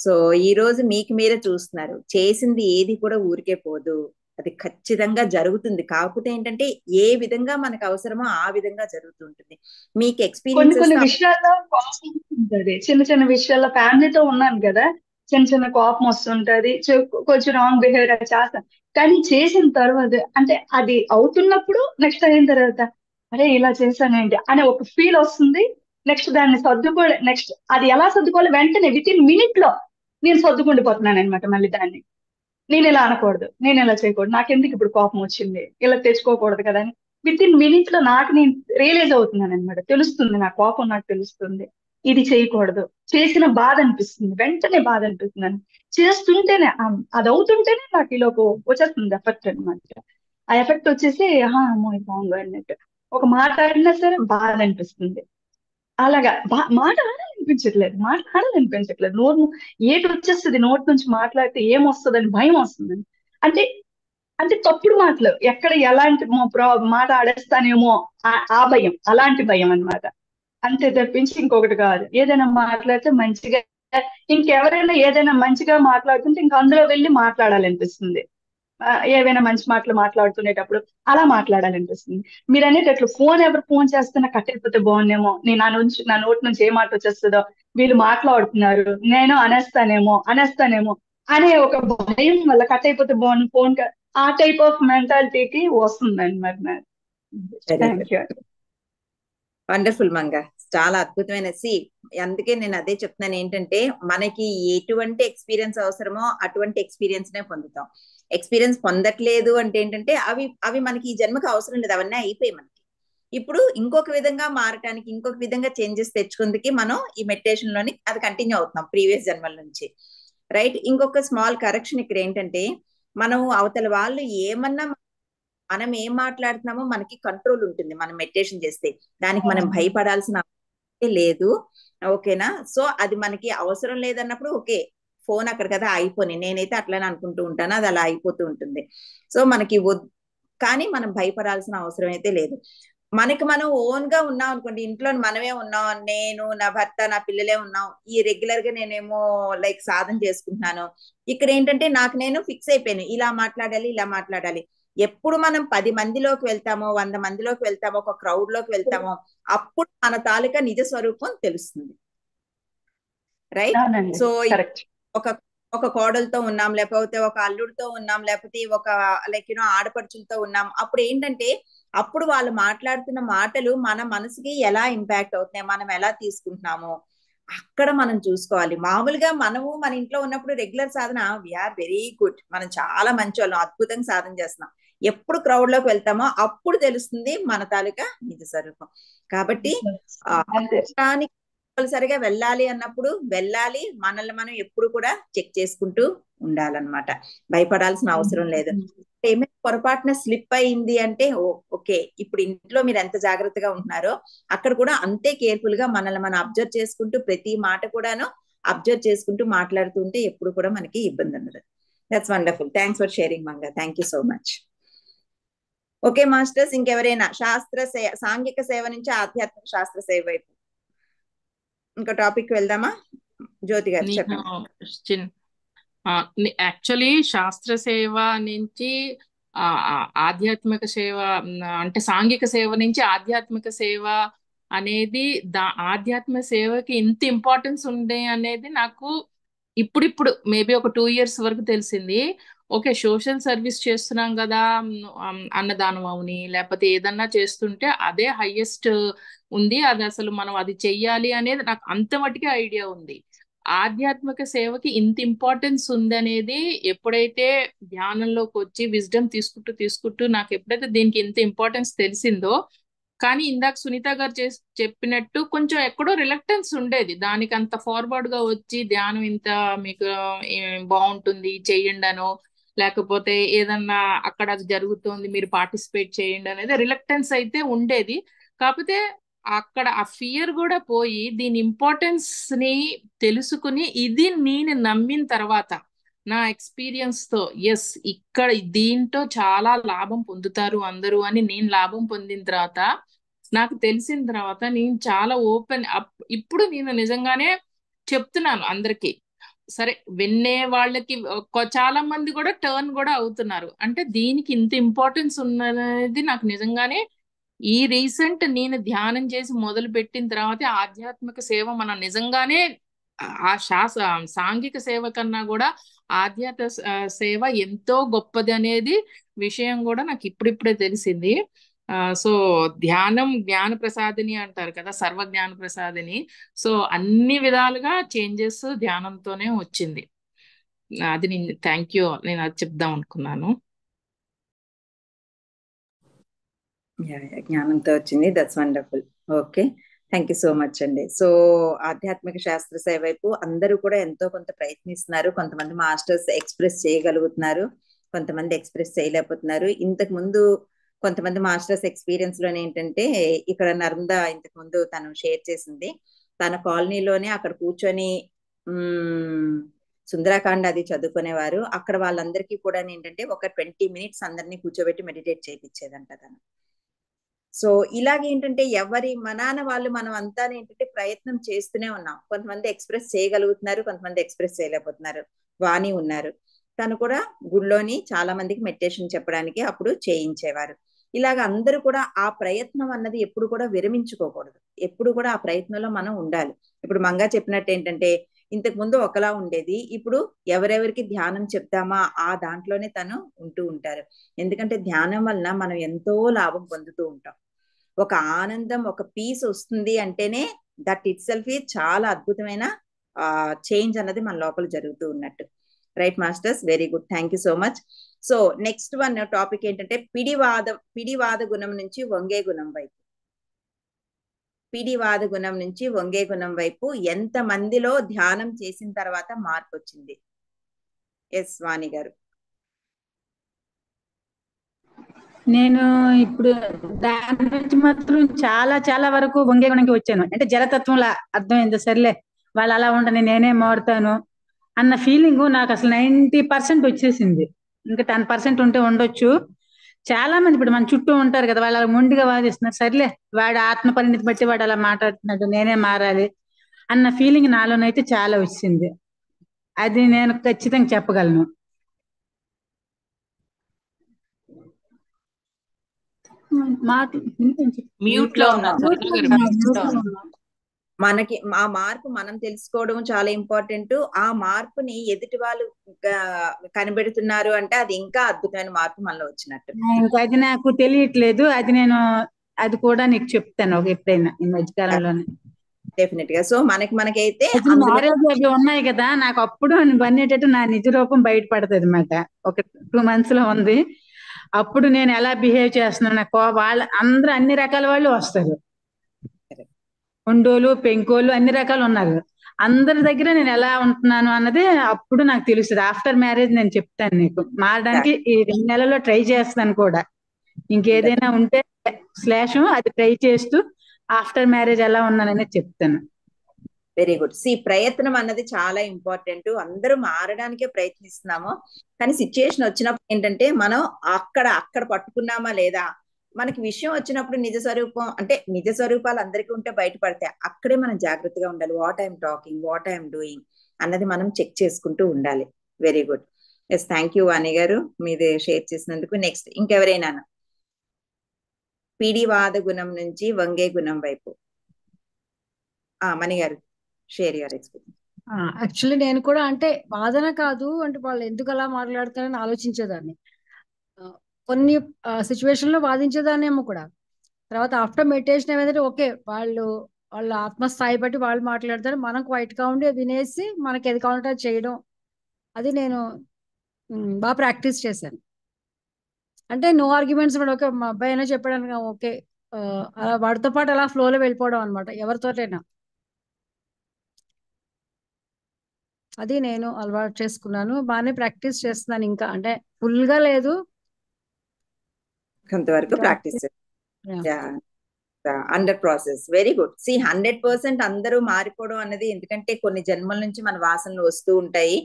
సో ఈ రోజు మీకు మీరే చూస్తున్నారు, చేసింది ఏది కూడా ఊరికే పోదు, అది ఖచ్చితంగా జరుగుతుంది. కాకపోతే ఏంటంటే ఏ విధంగా మనకు అవసరమో ఆ విధంగా జరుగుతుంటుంది. మీకు ఎక్స్పీరియన్స్ కొన్ని విషయాల్లో కోపం ఉంటుంది, చిన్న విషయాల్లో ఫ్యామిలీతో ఉన్నాను కదా, చిన్న కోపం వస్తుంటది, కొంచెం రాంగ్ బిహేవియర్ చేస్తాను, కానీ చేసిన తర్వాత అంటే అది అవుతున్నప్పుడు నెక్స్ట్ అయిన తర్వాత అరే ఇలా చేశానేంటి అనే ఒక ఫీల్ వస్తుంది. నెక్స్ట్ దాన్ని నెక్స్ట్ అది ఎలా సర్దుకోవాలి వెంటనే వితిన్ మినిట్ లో నేను సర్దుకుండిపోతున్నాను అనమాట. మళ్ళీ దాన్ని నేను ఇలా అనకూడదు, నేను ఇలా చేయకూడదు, నాకెందుకు ఇప్పుడు కోపం వచ్చింది, ఇలా తెచ్చుకోకూడదు కదా అని విత్ ఇన్ మినిట్ లో నాకు నేను రియలైజ్ అవుతున్నాను అనమాట. తెలుస్తుంది, నా కోపం నాకు తెలుస్తుంది, ఇది చేయకూడదు, చేసిన బాధ అనిపిస్తుంది, వెంటనే బాధ అనిపిస్తుంది. చేస్తుంటేనే అది అవుతుంటేనే నాకు ఈలోపు వచ్చేస్తుంది ఎఫెక్ట్ అనమాట. ఆ ఎఫెక్ట్ వచ్చేసి అమ్మో ఇది బాగుంది అన్నట్టు. ఒక మాట ఆడినా సరే బాధ అనిపిస్తుంది. అలాగా మాట్లాడాలనిపించట్లేదు. నోరు ఏటి వచ్చేస్తుంది, నోటి నుంచి మాట్లాడితే ఏమొస్తుందని భయం వస్తుంది. అంటే అంటే తప్పుడు మాటలు ఎక్కడ ఎలాంటి మాట ఆడేస్తానేమో ఆ భయం, అలాంటి భయం అన్నమాట. అంతే తప్పించి ఇంకొకటి కాదు. ఏదైనా మాట్లాడితే మంచిగా, ఇంకెవరైనా ఏదైనా మంచిగా మాట్లాడుతుంటే ఇంక అందులో వెళ్ళి మాట్లాడాలనిపిస్తుంది. ఏవైనా మంచి మాటలు మాట్లాడుతునేటప్పుడు అలా మాట్లాడాలనిపిస్తుంది. మీరు అనేటట్లు ఎవరు ఫోన్ చేస్తున్నా కట్ అయిపోతే బాగుండేమో, నేను నా నోటి నుంచి ఏ మాట వచ్చేస్తుందో, వీళ్ళు మాట్లాడుతున్నారు నేను అనేస్తానేమో అనే ఒక భయం వల్ల కట్ అయిపోతే బాగుండు ఫోన్, ఆ టైప్ ఆఫ్ మెంటాలిటీకి వస్తుందండి మరి నాకు. Very thank good, you. Wonderful Manga, చాలా అద్భుతమైన అందుకే నేను అదే చెప్తున్నాను ఏంటంటే మనకి ఎటువంటి ఎక్స్పీరియన్స్ అవసరమో అటువంటి ఎక్స్పీరియన్స్ నే పొందుతాం. ఎక్స్పీరియన్స్ పొందట్లేదు అంటే ఏంటంటే అవి మనకి ఈ జన్మకి అవసరం లేదు, అవన్నీ అయిపోయి మనకి. ఇప్పుడు ఇంకొక విధంగా మారటానికి, ఇంకొక విధంగా చేంజెస్ తెచ్చుకుందుకి మనం ఈ మెడిటేషన్ లోని అది కంటిన్యూ అవుతున్నాం ప్రీవియస్ జన్మల నుంచి, రైట్. ఇంకొక స్మాల్ కరెక్షన్ ఇక్కడ ఏంటంటే, మనం అవతల వాళ్ళు ఏమన్నా మనం ఏం మాట్లాడుతున్నామో మనకి కంట్రోల్ ఉంటుంది మనం మెడిటేషన్ చేస్తే. దానికి మనం భయపడాల్సిన అవసరం లేదు, ఓకేనా. సో అది మనకి అవసరం లేదన్నప్పుడు ఓకే, ఫోన్ అక్కడ కదా అయిపోయి, నేనైతే అట్లానే అనుకుంటూ ఉంటాను, అది అలా అయిపోతూ ఉంటుంది. సో మనకి కానీ మనం భయపడాల్సిన అవసరం అయితే లేదు. మనకి మనం ఓన్ గా ఉన్నాం అనుకోండి, ఇంట్లో మనమే ఉన్నాం, నేను నా భర్త నా పిల్లలే ఉన్నాం, ఈ రెగ్యులర్ గా నేనేమో లైక్ సాధన చేసుకుంటున్నాను. ఇక్కడ ఏంటంటే నాకు నేను ఫిక్స్ అయిపోయాను, ఇలా మాట్లాడాలి. ఎప్పుడు మనం 10 మందిలోకి వెళ్తామో, 100 మందిలోకి వెళ్తామో, ఒక క్రౌడ్ లోకి వెళ్తామో, అప్పుడు మన తాలూకా నిజ స్వరూపం తెలుస్తుంది, రైట్. సో ఒక కోడలతో ఉన్నాం, లేకపోతే ఒక అల్లుడితో ఉన్నాం, లేకపోతే ఒక లైక్ ఆడపడుచులతో ఉన్నాం, అప్పుడు ఏంటంటే అప్పుడు వాళ్ళు మాట్లాడుతున్న మాటలు మన మనసుకి ఎలా ఇంపాక్ట్ అవుతున్నాయి, మనం ఎలా తీసుకుంటున్నామో అక్కడ మనం చూసుకోవాలి. మామూలుగా మనము మన ఇంట్లో ఉన్నప్పుడు రెగ్యులర్ సాధన వీఆర్ వెరీ గుడ్, మనం చాలా మంచి వాళ్ళం, అద్భుతంగా సాధన చేస్తున్నాం. ఎప్పుడు క్రౌడ్ లోకి వెళ్తామో అప్పుడు తెలుస్తుంది మన తాలూకా నిజ స్వరూపం. కాబట్టి కంపల్సరిగా వెళ్ళాలి అన్నప్పుడు వెళ్ళాలి, మనల్ని మనం ఎప్పుడు కూడా చెక్ చేసుకుంటూ ఉండాలన్నమాట. భయపడాల్సిన అవసరం లేదు. ఏమైనా పొరపాటున స్లిప్ అయింది అంటే ఓకే, ఇప్పుడు ఇంట్లో మీరు ఎంత జాగ్రత్తగా ఉంటున్నారో అక్కడ కూడా అంతే కేర్ఫుల్ గా మనల్ని మనం అబ్జర్వ్ చేసుకుంటూ, ప్రతి మాట కూడాను అబ్జర్వ్ చేసుకుంటూ మాట్లాడుతూ ఉంటే ఎప్పుడు కూడా మనకి ఇబ్బంది ఉండదు. That's wonderful. Thanks for sharing Manga, thank you so much. Okay masters, ఇంకెవరైనా సాంఘిక సేవ నుంచి ఆధ్యాత్మిక శాస్త్ర సేవ వైపు ఇంకా టాపిక్ వెళ్దామా? జ్యోతి గారు చెప్పండి. యాక్చువల్లీ శాస్త్ర సేవ నుంచి ఆధ్యాత్మిక సేవ, అంటే సాంఘిక సేవ నుంచి ఆధ్యాత్మిక సేవ అనేది ఆధ్యాత్మిక సేవకి ఇంత ఇంపార్టెన్స్ ఉంది అనేది నాకు ఇప్పుడిప్పుడు మేబీ ఒక 2 years వరకు తెలిసింది. ఓకే, సోషల్ సర్వీస్ చేస్తున్నాం కదా, అన్నదానం అవని లేకపోతే ఏదన్నా చేస్తుంటే అదే హైయెస్ట్ ఉంది, అది అసలు మనం అది చెయ్యాలి అనేది నాకు అంత మటుకే ఐడియా ఉంది. ఆధ్యాత్మిక సేవకి ఇంత ఇంపార్టెన్స్ ఉందనేది ఎప్పుడైతే ధ్యానంలోకి వచ్చి విజ్డమ్ తీసుకుంటూ నాకు ఎప్పుడైతే దీనికి ఇంత ఇంపార్టెన్స్ తెలిసిందో, కానీ ఇందాక సునీత గారు చెప్పినట్టు కొంచెం ఎక్కడో రిలక్టెన్స్ ఉండేది, దానికి అంత ఫార్వర్డ్ గా వచ్చి ధ్యానం ఇంత మీకు బాగుంటుంది చెయ్యండి అనో, లేకపోతే ఏదన్నా అక్కడ జరుగుతోంది మీరు పార్టిసిపేట్ చేయండి అనేది రిలక్టెన్స్ అయితే ఉండేది. కాకపోతే అక్కడ ఆ ఫియర్ కూడా పోయి దీని ఇంపార్టెన్స్ ని తెలుసుకుని, ఇది నేను నమ్మిన తర్వాత నా ఎక్స్పీరియన్స్ తో ఎస్ ఇక్కడ దీంట్లో చాలా లాభం పొందుతారు అందరూ అని నేను లాభం పొందిన తర్వాత, నాకు తెలిసిన తర్వాత నేను చాలా ఓపెన్, ఇప్పుడు నేను నిజంగానే చెప్తున్నాను అందరికి. సరే, వినే వాళ్ళకి చాలా మంది కూడా టర్న్ కూడా అవుతున్నారు. అంటే దీనికి ఇంత ఇంపార్టెన్స్ ఉన్నది నాకు నిజంగానే ఈ రీసెంట్ నేను ధ్యానం చేసి మొదలు పెట్టిన తర్వాత ఆధ్యాత్మిక సేవ మనం నిజంగానే ఆ సాంఘిక సేవ కన్నా కూడా ఆధ్యాత్మిక సేవ ఎంతో గొప్పది అనేది విషయం కూడా నాకు ఇప్పుడిప్పుడే తెలిసింది. సో ధ్యానం జ్ఞాన ప్రసాదిని అంటారు కదా, సర్వ జ్ఞాన ప్రసాదిని. సో అన్ని విధాలుగా చేంజెస్ ధ్యానంతోనే వచ్చింది. అది నేను థ్యాంక్ యూ, నేను అది చెప్దాం అనుకున్నాను. జ్ఞానంతో వచ్చింది. That's wonderful. Okay, thank you so much అండి. సో ఆధ్యాత్మిక శాస్త్ర సేవ వైపు అందరూ కూడా ఎంతో కొంత ప్రయత్నిస్తున్నారు. కొంతమంది మాస్టర్స్ ఎక్స్ప్రెస్ చేయగలుగుతున్నారు, కొంతమంది ఎక్స్ప్రెస్ చేయలేకపోతున్నారు. ఇంతకు ముందు కొంతమంది మాస్టర్స్ ఎక్స్పీరియన్స్ లోనే ఏంటంటే, ఇక్కడ నర్మదా ఇంతకు ముందు తను షేర్ చేసింది, తన కాలనీలోనే అక్కడ కూర్చొని సుందరాకాండ అది చదువుకునేవారు. అక్కడ వాళ్ళందరికీ కూడా ఏంటంటే ఒక 20 minutes అందరినీ కూర్చోబెట్టి మెడిటేట్ చేయించేదంట తను. సో ఇలాగేంటంటే ఎవరి మనాన వాళ్ళు మనం అంతా ఏంటంటే ప్రయత్నం చేస్తూనే ఉన్నాం. కొంతమంది ఎక్స్ప్రెస్ చేయగలుగుతున్నారు, కొంతమంది ఎక్స్ప్రెస్ చేయలేకపోతున్నారు. వాణి ఉన్నారు, తను కూడా గుళ్ళోని చాలా మందికి మెడిటేషన్ చెప్పడానికి అప్పుడు చేయించేవారు. ఇలాగ అందరూ కూడా ఆ ప్రయత్నం అన్నది ఎప్పుడు కూడా విరమించుకోకూడదు, ఎప్పుడు కూడా ఆ ప్రయత్నంలో మనం ఉండాలి. ఇప్పుడు మంగా చెప్పినట్టు ఏంటంటే, ఇంతకు ముందు ఒకలా ఉండేది, ఇప్పుడు ఎవరెవరికి ధ్యానం చెప్తామా ఆ దాంట్లోనే తను ఉంటూ ఉంటారు. ఎందుకంటే ధ్యానం వలన మనం ఎంతో లాభం పొందుతూ ఉంటాం. ఒక ఆనందం, ఒక పీస్ వస్తుంది అంటేనే దట్ ఇట్ సెల్ఫ్ చాలా అద్భుతమైన చేంజ్ అన్నది మన లోపల జరుగుతూ ఉన్నట్టు. Right masters, very good, thank you so much. So next one topic ఏంటంటే పిడివాద గుణం నుంచి వంగే గుణం వైపు. పిడివాద గుణం నుంచి వంగే గుణం వైపు ఎంత మందిలో ధ్యానం చేసిన తర్వాత మార్పు వచ్చింది? ఎస్ వాణి గారు. నేను ఇప్పుడు దాని నుంచి మాత్రం చాలా చాలా వరకు వంగే గుణంకి వచ్చాను. అంటే జలతత్వంలా అర్థమైంది. సర్లే వాళ్ళు అలా ఉండని నేనే మారుతాను అన్న ఫీలింగ్ నాకు అసలు 90% వచ్చేసింది. ఇంకా 10% ఉంటే ఉండొచ్చు. చాలా మంది ఇప్పుడు మన చుట్టూ ఉంటారు కదా, వాళ్ళు అలా మొండిగా వాదిస్తున్నారు. సర్లే వాడు ఆత్మ పరిణితి బట్టి వాడు అలా మాట్లాడుతున్నాడు, నేనే మారాలి అన్న ఫీలింగ్ నాలోనైతే చాలా వచ్చింది. అది నేను ఖచ్చితంగా చెప్పగలను. మ్యూట్ లో ఉన్నా మనకి ఆ మార్పు మనం తెలుసుకోవడం చాలా ఇంపార్టెంట్. ఆ మార్పుని ఎదుటి వాళ్ళు కనిపెడుతున్నారు అంటే అది ఇంకా అద్భుతమైన మార్పు మనలో వచ్చినట్టు. ఇంకా అది నాకు తెలియట్లేదు, అది నేను అది కూడా నీకు చెప్తాను ఎప్పుడైనా ఈ మధ్యకాలంలోనే. డెఫినెట్ గా. సో మనకైతే మ్యారేజ్ అవి ఉన్నాయి కదా, నాకు అప్పుడు బన్నేటట్టు నా నిజ రూపం బయటపడుతుంది అన్నమాట. ఒక 2 months లో ఉంది. అప్పుడు నేను ఎలా బిహేవ్ చేస్తున్నాను, నాకు వాళ్ళ అందరూ అన్ని రకాల వాళ్ళు వస్తారు, ఉండోలు పెంకోలు అన్ని రకాలు ఉన్నారు. అందరి దగ్గర నేను ఎలా ఉంటున్నాను అన్నది అప్పుడు నాకు తెలుస్తుంది. ఆఫ్టర్ మ్యారేజ్ నేను చెప్తాను నీకు. మారడానికి ఈ 2 నెలల్లో ట్రై చేస్తాను కూడా. ఇంకేదైనా ఉంటే / అది ట్రై చేస్తూ ఆఫ్టర్ మ్యారేజ్ ఎలా ఉన్నానని చెప్తాను. Very good. ప్రయత్నం అన్నది చాలా ఇంపార్టెంట్. అందరూ మారడానికే ప్రయత్నిస్తున్నాము, కానీ సిచ్యుయేషన్ వచ్చినప్పుడు ఏంటంటే మనం అక్కడ పట్టుకున్నామా లేదా, మనకి విషయం వచ్చినప్పుడు నిజ స్వరూపం అంటే నిజ స్వరూపాలు అందరికీ ఉంటే బయటపడతాయి. అక్కడే మనం జాగ్రత్తగా ఉండాలి. What I'm talking, what I'm doing అన్నది మనం చెక్ చేసుకుంటూ ఉండాలి. Very good. Yes, thank you Vani garu, మీది షేర్ చేసినందుకు. నెక్స్ట్ ఇంకెవరైనా పిడివాద గుణం నుంచి వంగే గుణం వైపు. మణి గారు, షేర్ యువర్ ఎక్స్పీరియన్స్. యాక్చువల్లీ నేను కూడా అంటే వాదన కాదు, అంటే వాళ్ళు ఎందుకు అలా మాట్లాడతారని ఆలోచించేదాన్ని. కొన్ని సిచ్యువేషన్ లో వాదించేదాన్నేమో కూడా. తర్వాత ఆఫ్టర్ మెడిటేషన్ ఏమైందంటే ఓకే, వాళ్ళ ఆత్మస్థాయి బట్టి వాళ్ళు మాట్లాడతారు, మనం క్వైట్ గా ఉండి వినేసి మనకి ఏది కావాలంటే అది చేయడం, అది నేను బాగా ప్రాక్టీస్ చేశాను. అంటే నో ఆర్గ్యుమెంట్స్ కూడా. ఓకే, మా అబ్బాయి అయినా చెప్పాడు ఓకే, అలా వాడితో పాటు అలా ఫ్లోలో వెళ్ళిపోవడం అనమాట, ఎవరితోటైనా. అది నేను అలవాటు చేసుకున్నాను, బాగానే ప్రాక్టీస్ చేస్తున్నాను. ఇంకా అంటే ఫుల్ గా లేదు, కొంతవరకు practice under process. Very good. 100% అందరూ మారిపోవడం అన్నది, ఎందుకంటే కొన్ని జన్మల నుంచి మన వాసనలు వస్తూ ఉంటాయి.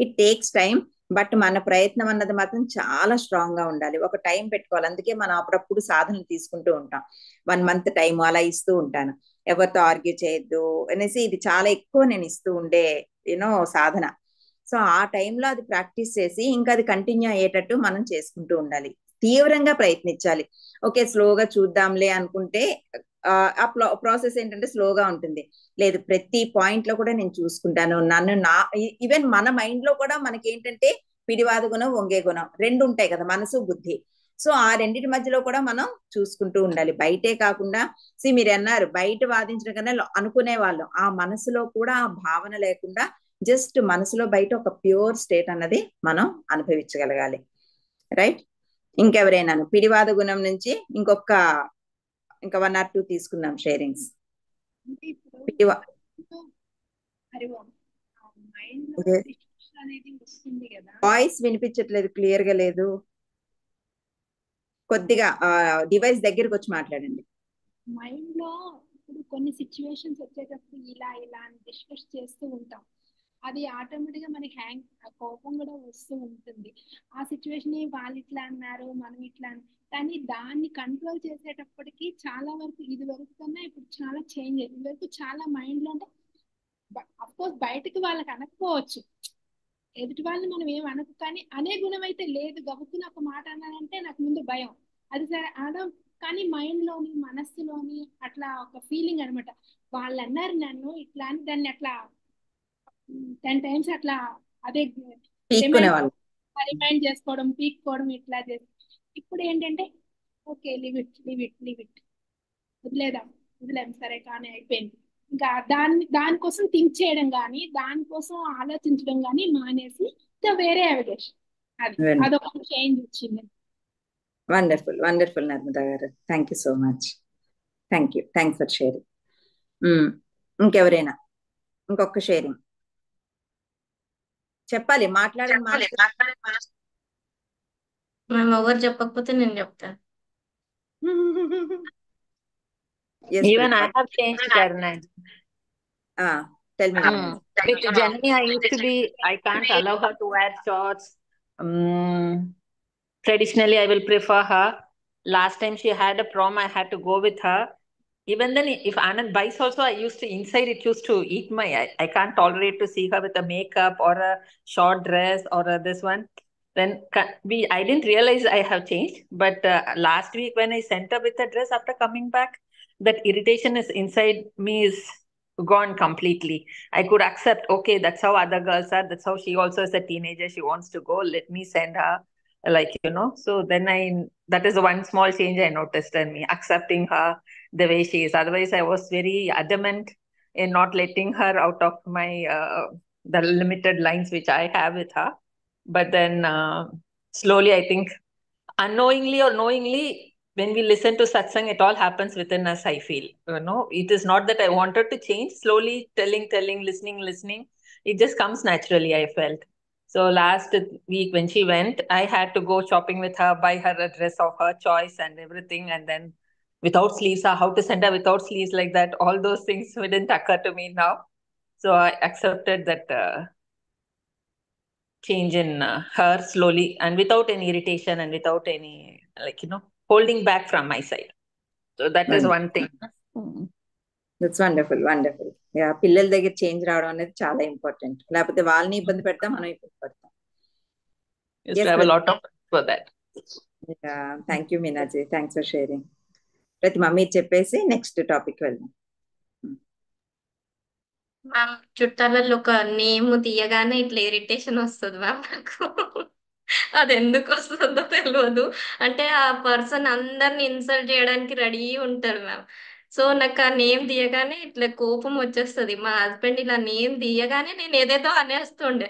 ఇట్ టేక్స్ టైం, బట్ మన ప్రయత్నం అన్నది మాత్రం చాలా స్ట్రాంగ్ గా ఉండాలి. ఒక టైం పెట్టుకోవాలి. అందుకే మనం అప్పుడప్పుడు సాధనలు తీసుకుంటూ ఉంటాం. 1 month టైం అలా ఇస్తూ ఉంటాను. ఎవరితో ఆర్గ్యూ చేయొద్దు అనేసి ఇది చాలా ఎక్కువ నేను ఇస్తూ ఉండే సాధన. సో ఆ టైంలో అది ప్రాక్టీస్ చేసి ఇంకా అది కంటిన్యూ అయ్యేటట్టు మనం చేసుకుంటూ ఉండాలి. తీవ్రంగా ప్రయత్నించాలి. ఓకే, స్లోగా చూద్దాంలే అనుకుంటే ఆ ప్రాసెస్ ఏంటంటే స్లోగా ఉంటుంది. లేదు, ప్రతి పాయింట్ లో కూడా నేను చూసుకుంటాను. ఈవెన్ మన మైండ్ లో కూడా మనకి ఏంటంటే పిడివాద గుణం వంగే గుణం 2 ఉంటాయి కదా, మనసు బుద్ధి. సో ఆ రెండింటి మధ్యలో కూడా మనం చూసుకుంటూ ఉండాలి. బయటే కాకుండా మీరు అన్నారు బయట వాదించడం కన్నా అనుకునే వాళ్ళం, ఆ మనసులో కూడా ఆ భావన లేకుండా జస్ట్ మనసులో బయట ఒక ప్యూర్ స్టేట్ అన్నది మనం అనుభవించగలగాలి. రైట్. ఇంకెవరైనాను పిడివాద గుణం నుంచి ఇంకా 1 or 2 తీసుకుందాం షేరింగ్స్. అంటే ఇప్పుడు పిడివా మైండ్ లో ఇదే డిస్ట్రక్షన్ అనేది వస్తుంది కదా. వాయిస్ వినిపించట్లేదు, క్లియర్ గా లేదు. కొద్దిగా డివైస్ దగ్గరికి వచ్చి మాట్లాడండి. మైండ్ లో ఇప్పుడు కొన్ని సిచ్యువేషన్స్ వచ్చేటప్పుడు ఇలా ఇలా అని డిస్కస్ చేస్తూ ఉంటాం. అది ఆటోమేటిక్ గా మనకి కోపం కూడా వస్తూ ఉంటుంది. ఆ సిచ్యువేషన్ వాళ్ళు ఇట్లా అన్నారు, మనం ఇట్లా కానీ దాన్ని కంట్రోల్ చేసేటప్పటికి చాలా వరకు ఇది వరకు కన్నా ఇప్పుడు చాలా చేంజ్. ఇది వరకు చాలా మైండ్ లో అంటే అఫ్ కోర్స్ బయటకు వాళ్ళకి అనకపోవచ్చు, ఎదుటి వాళ్ళని మనం ఏం అనకు, కానీ అనే గుణం అయితే లేదు. గబుక్కున ఒక మాట అన్నానంటే నాకు ముందు భయం, అది సరే అనడం, కానీ మైండ్ లోని మనస్సులోని అట్లా ఒక ఫీలింగ్ అనమాట. వాళ్ళు అన్నారు నన్ను ఇట్లా అని దాన్ని అట్లా 10 times అట్లా అదే పీక్కునే వాళ్ళు. రిమైండ్ చేసుకోవడం, పీక్కోవడం ఇట్లా చేసి ఇప్పుడు ఏంటంటే ఓకే లివ్ ఇట్ వదిలేం సరే కానీ అయిపోయింది. ఇంకా దానికోసం థింక్ చేయడం కానీ దానికోసం ఆలోచించడం కానీ మానేసి ఇంకా వేరే అవకాశం అదొక చేంజ్ వచ్చింది. వండర్ఫుల్ వండర్ఫుల్ నర్మదా గారు, thank you so much. Thanks for sharing. ఇంకెవరైనా ఇంకొక షేరింగ్ చెప్పాలి, మాట్లాడండి. మేము ఎవరు చెప్పకపోతే నేను చెప్తాను. Even I have changed, Karna. Tell me. With Janani, I used to be, I can't allow her to wear shorts. Traditionally, I will prefer her. Last time she had a prom, I had to go with her. Even then, if Anand buys also, I used to, inside it used to eat my, I can't tolerate to see her with a makeup or a short dress or this one. Then I didn't realize I have changed. But last week when I sent her with a dress after coming back, that irritation is inside me is gone completely. I could accept, okay, that's how other girls are. That's how she also is a teenager. She wants to go. Let me send her, like, So then that is the one small change I noticed in me, accepting her the way she is. Otherwise, I was very adamant in not letting her out of my the limited lines which I have with her. But then slowly, I think, unknowingly or knowingly, when we listen to satsang, it all happens within us, I feel. It is not that I wanted to change. Slowly telling, listening, it just comes naturally, I felt. So last week when she went, I had to go shopping with her, buy her a dress of her choice and everything. And then without sleeves, how to send her without sleeves like that, all those things didn't occur to me now. So I accepted that change in her slowly and without any irritation and without any, holding back from my side. So that is one thing. That's wonderful. Yeah, పిల్లల దగ్గర change రావడం అనేది చాలా important. లేకపోతే వాళ్ళని ఇబ్బంది పెడతాం, మనం ఇబ్బంది పడతాం. Yes, I have a lot of for that. Yeah, thank you Meenaji, thanks for sharing. ప్రతిమా మీరు చెప్పేసి నెక్స్ట్ టాపిక్ వెళ్దాం. మ్యామ్ చుట్టాలలో ఒక నేమ్ తీయగానే ఇట్లా ఇరిటేషన్ వస్తుంది మ్యామ్ నాకు. అది ఎందుకు వస్తుందో తెలియదు. అంటే ఆ పర్సన్ అందరిని ఇన్సల్ట్ చేయడానికి రెడీ ఉంటారు మ్యామ్. సో నాకు ఆ నేమ్ తీయగానే ఇట్లా కోపం వచ్చేస్తుంది. మా హస్బెండ్ ఇలా నేమ్ తీయగానే నేను ఏదేదో అనేస్తుండే.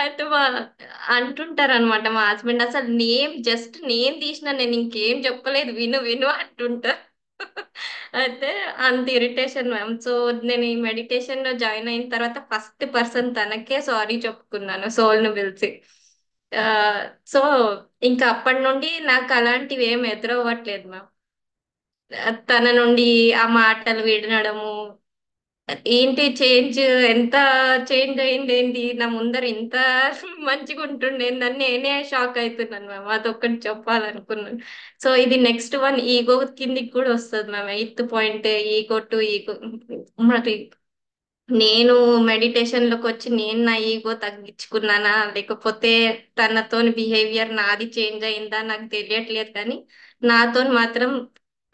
అయితే అంటుంటారు అనమాట మా హస్బెండ్, అసలు జస్ట్ నేమ్ తీసిన, నేను ఇంకేం చెప్పలేదు, విను అంటుంటారు. అయితే అంత ఇరిటేషన్ మ్యామ్. సో నేను ఈ మెడిటేషన్ లో జాయిన్ అయిన తర్వాత ఫస్ట్ పర్సన్ తనకే సారీ చెప్పుకున్నాను, సోల్ ను పిలిచి. సో ఇంకా అప్పటి నుండి నాకు అలాంటివి ఏం ఎదురవ్వట్లేదు మ్యామ్. తన నుండి ఆ మాటలు వినడము, ఏంటి చేంజ్, ఎంత చేంజ్ అయింది, ఏంటి నా ముందర ఇంత మంచిగా ఉంటుండే, నేనే షాక్ అవుతున్నాను మ్యామ్. అదొక్కటి చెప్పాలనుకున్నాను. సో ఇది నెక్స్ట్ వన్ ఈగో కిందికి కూడా వస్తుంది ma'am. 8th point ego to ego. మరి నేను మెడిటేషన్ లోకి వచ్చి నేను నా ఈగో తగ్గించుకున్నానా, లేకపోతే తనతోని బిహేవియర్ నాది చేంజ్ అయిందా నాకు తెలియట్లేదు, కానీ నాతో మాత్రం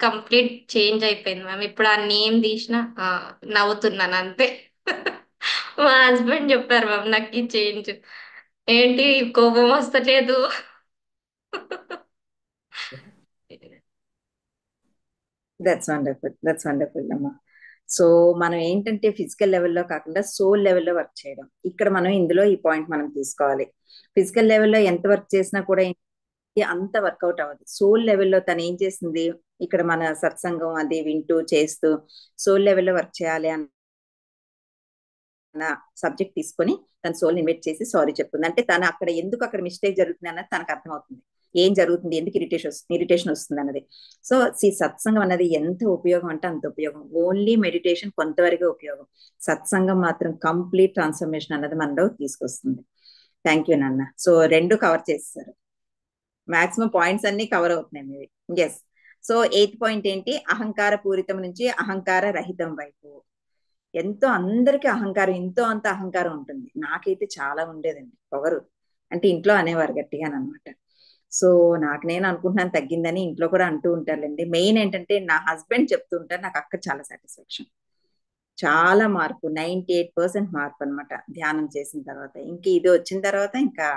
కంప్లీట్ చేంజ్ అయిపోయింది మ్యామ్. ఇప్పుడు ఆ నేమ్ తీసిన నవ్వుతున్నాను అంతే. మా హస్బెండ్ చెప్పారు మ్యామ్ నాకు ఈ చేంజ్ ఏంటి, కోపం వస్తలేదు. దట్స్ వండర్ఫుల్ అమ్మా. సో మనం ఏంటంటే ఫిజికల్ లెవెల్లో కాకుండా సోల్ లెవెల్లో వర్క్ చేయడం. ఇక్కడ మనం ఇందులో ఈ పాయింట్ మనం తీసుకోవాలి. ఫిజికల్ లెవెల్లో ఎంత వర్క్ చేసినా కూడా అంత వర్కౌట్ అవ్వదు. సోల్ లెవెల్లో తను ఏం చేసింది, ఇక్కడ మన సత్సంగం అది వింటూ చేస్తూ సోల్ లెవెల్లో వర్క్ చేయాలి అన్న సబ్జెక్ట్ తీసుకొని తన సోల్ ఇన్వైట్ చేసి సారీ చెప్తుంది. అంటే తను అక్కడ ఎందుకు అక్కడ మిస్టేక్ జరుగుతుంది అన్నది తనకు అర్థమవుతుంది. ఏం జరుగుతుంది, ఎందుకు ఇరిటేషన్ వస్తుంది అన్నది. సో సత్సంగం అన్నది ఎంత ఉపయోగం అంటే అంత ఉపయోగం. ఓన్లీ మెడిటేషన్ కొంతవరకే ఉపయోగం. సత్సంగం మాత్రం కంప్లీట్ ట్రాన్స్ఫర్మేషన్ అన్నది మనలో తీసుకొస్తుంది. థ్యాంక్ యూ నాన్న. సో 2 కవర్ చేస్తారు. మాక్సిమం పాయింట్స్ అన్ని కవర్ అవుతున్నాయి మీవి. ఎస్. సో 8th పాయింట్ ఏంటి, అహంకార పూరితం నుంచి అహంకార రహితం వైపు. ఎంతో అందరికీ అహంకారం, ఎంతో అంత అహంకారం ఉంటుంది. నాకైతే చాలా ఉండేదండి పొగరు. అంటే ఇంట్లో అనేవారు గట్టిగానమాట. సో నాకు నేను అనుకుంటున్నాను తగ్గిందని, ఇంట్లో కూడా అంటూ ఉంటారులేండి. మెయిన్ ఏంటంటే నా హస్బెండ్ చెప్తూ ఉంటారు, నాకు అక్కడ చాలా సాటిస్ఫాక్షన్, చాలా మార్పు, 98% మార్పు అనమాట ధ్యానం చేసిన తర్వాత. ఇంక ఇది వచ్చిన తర్వాత ఇంకా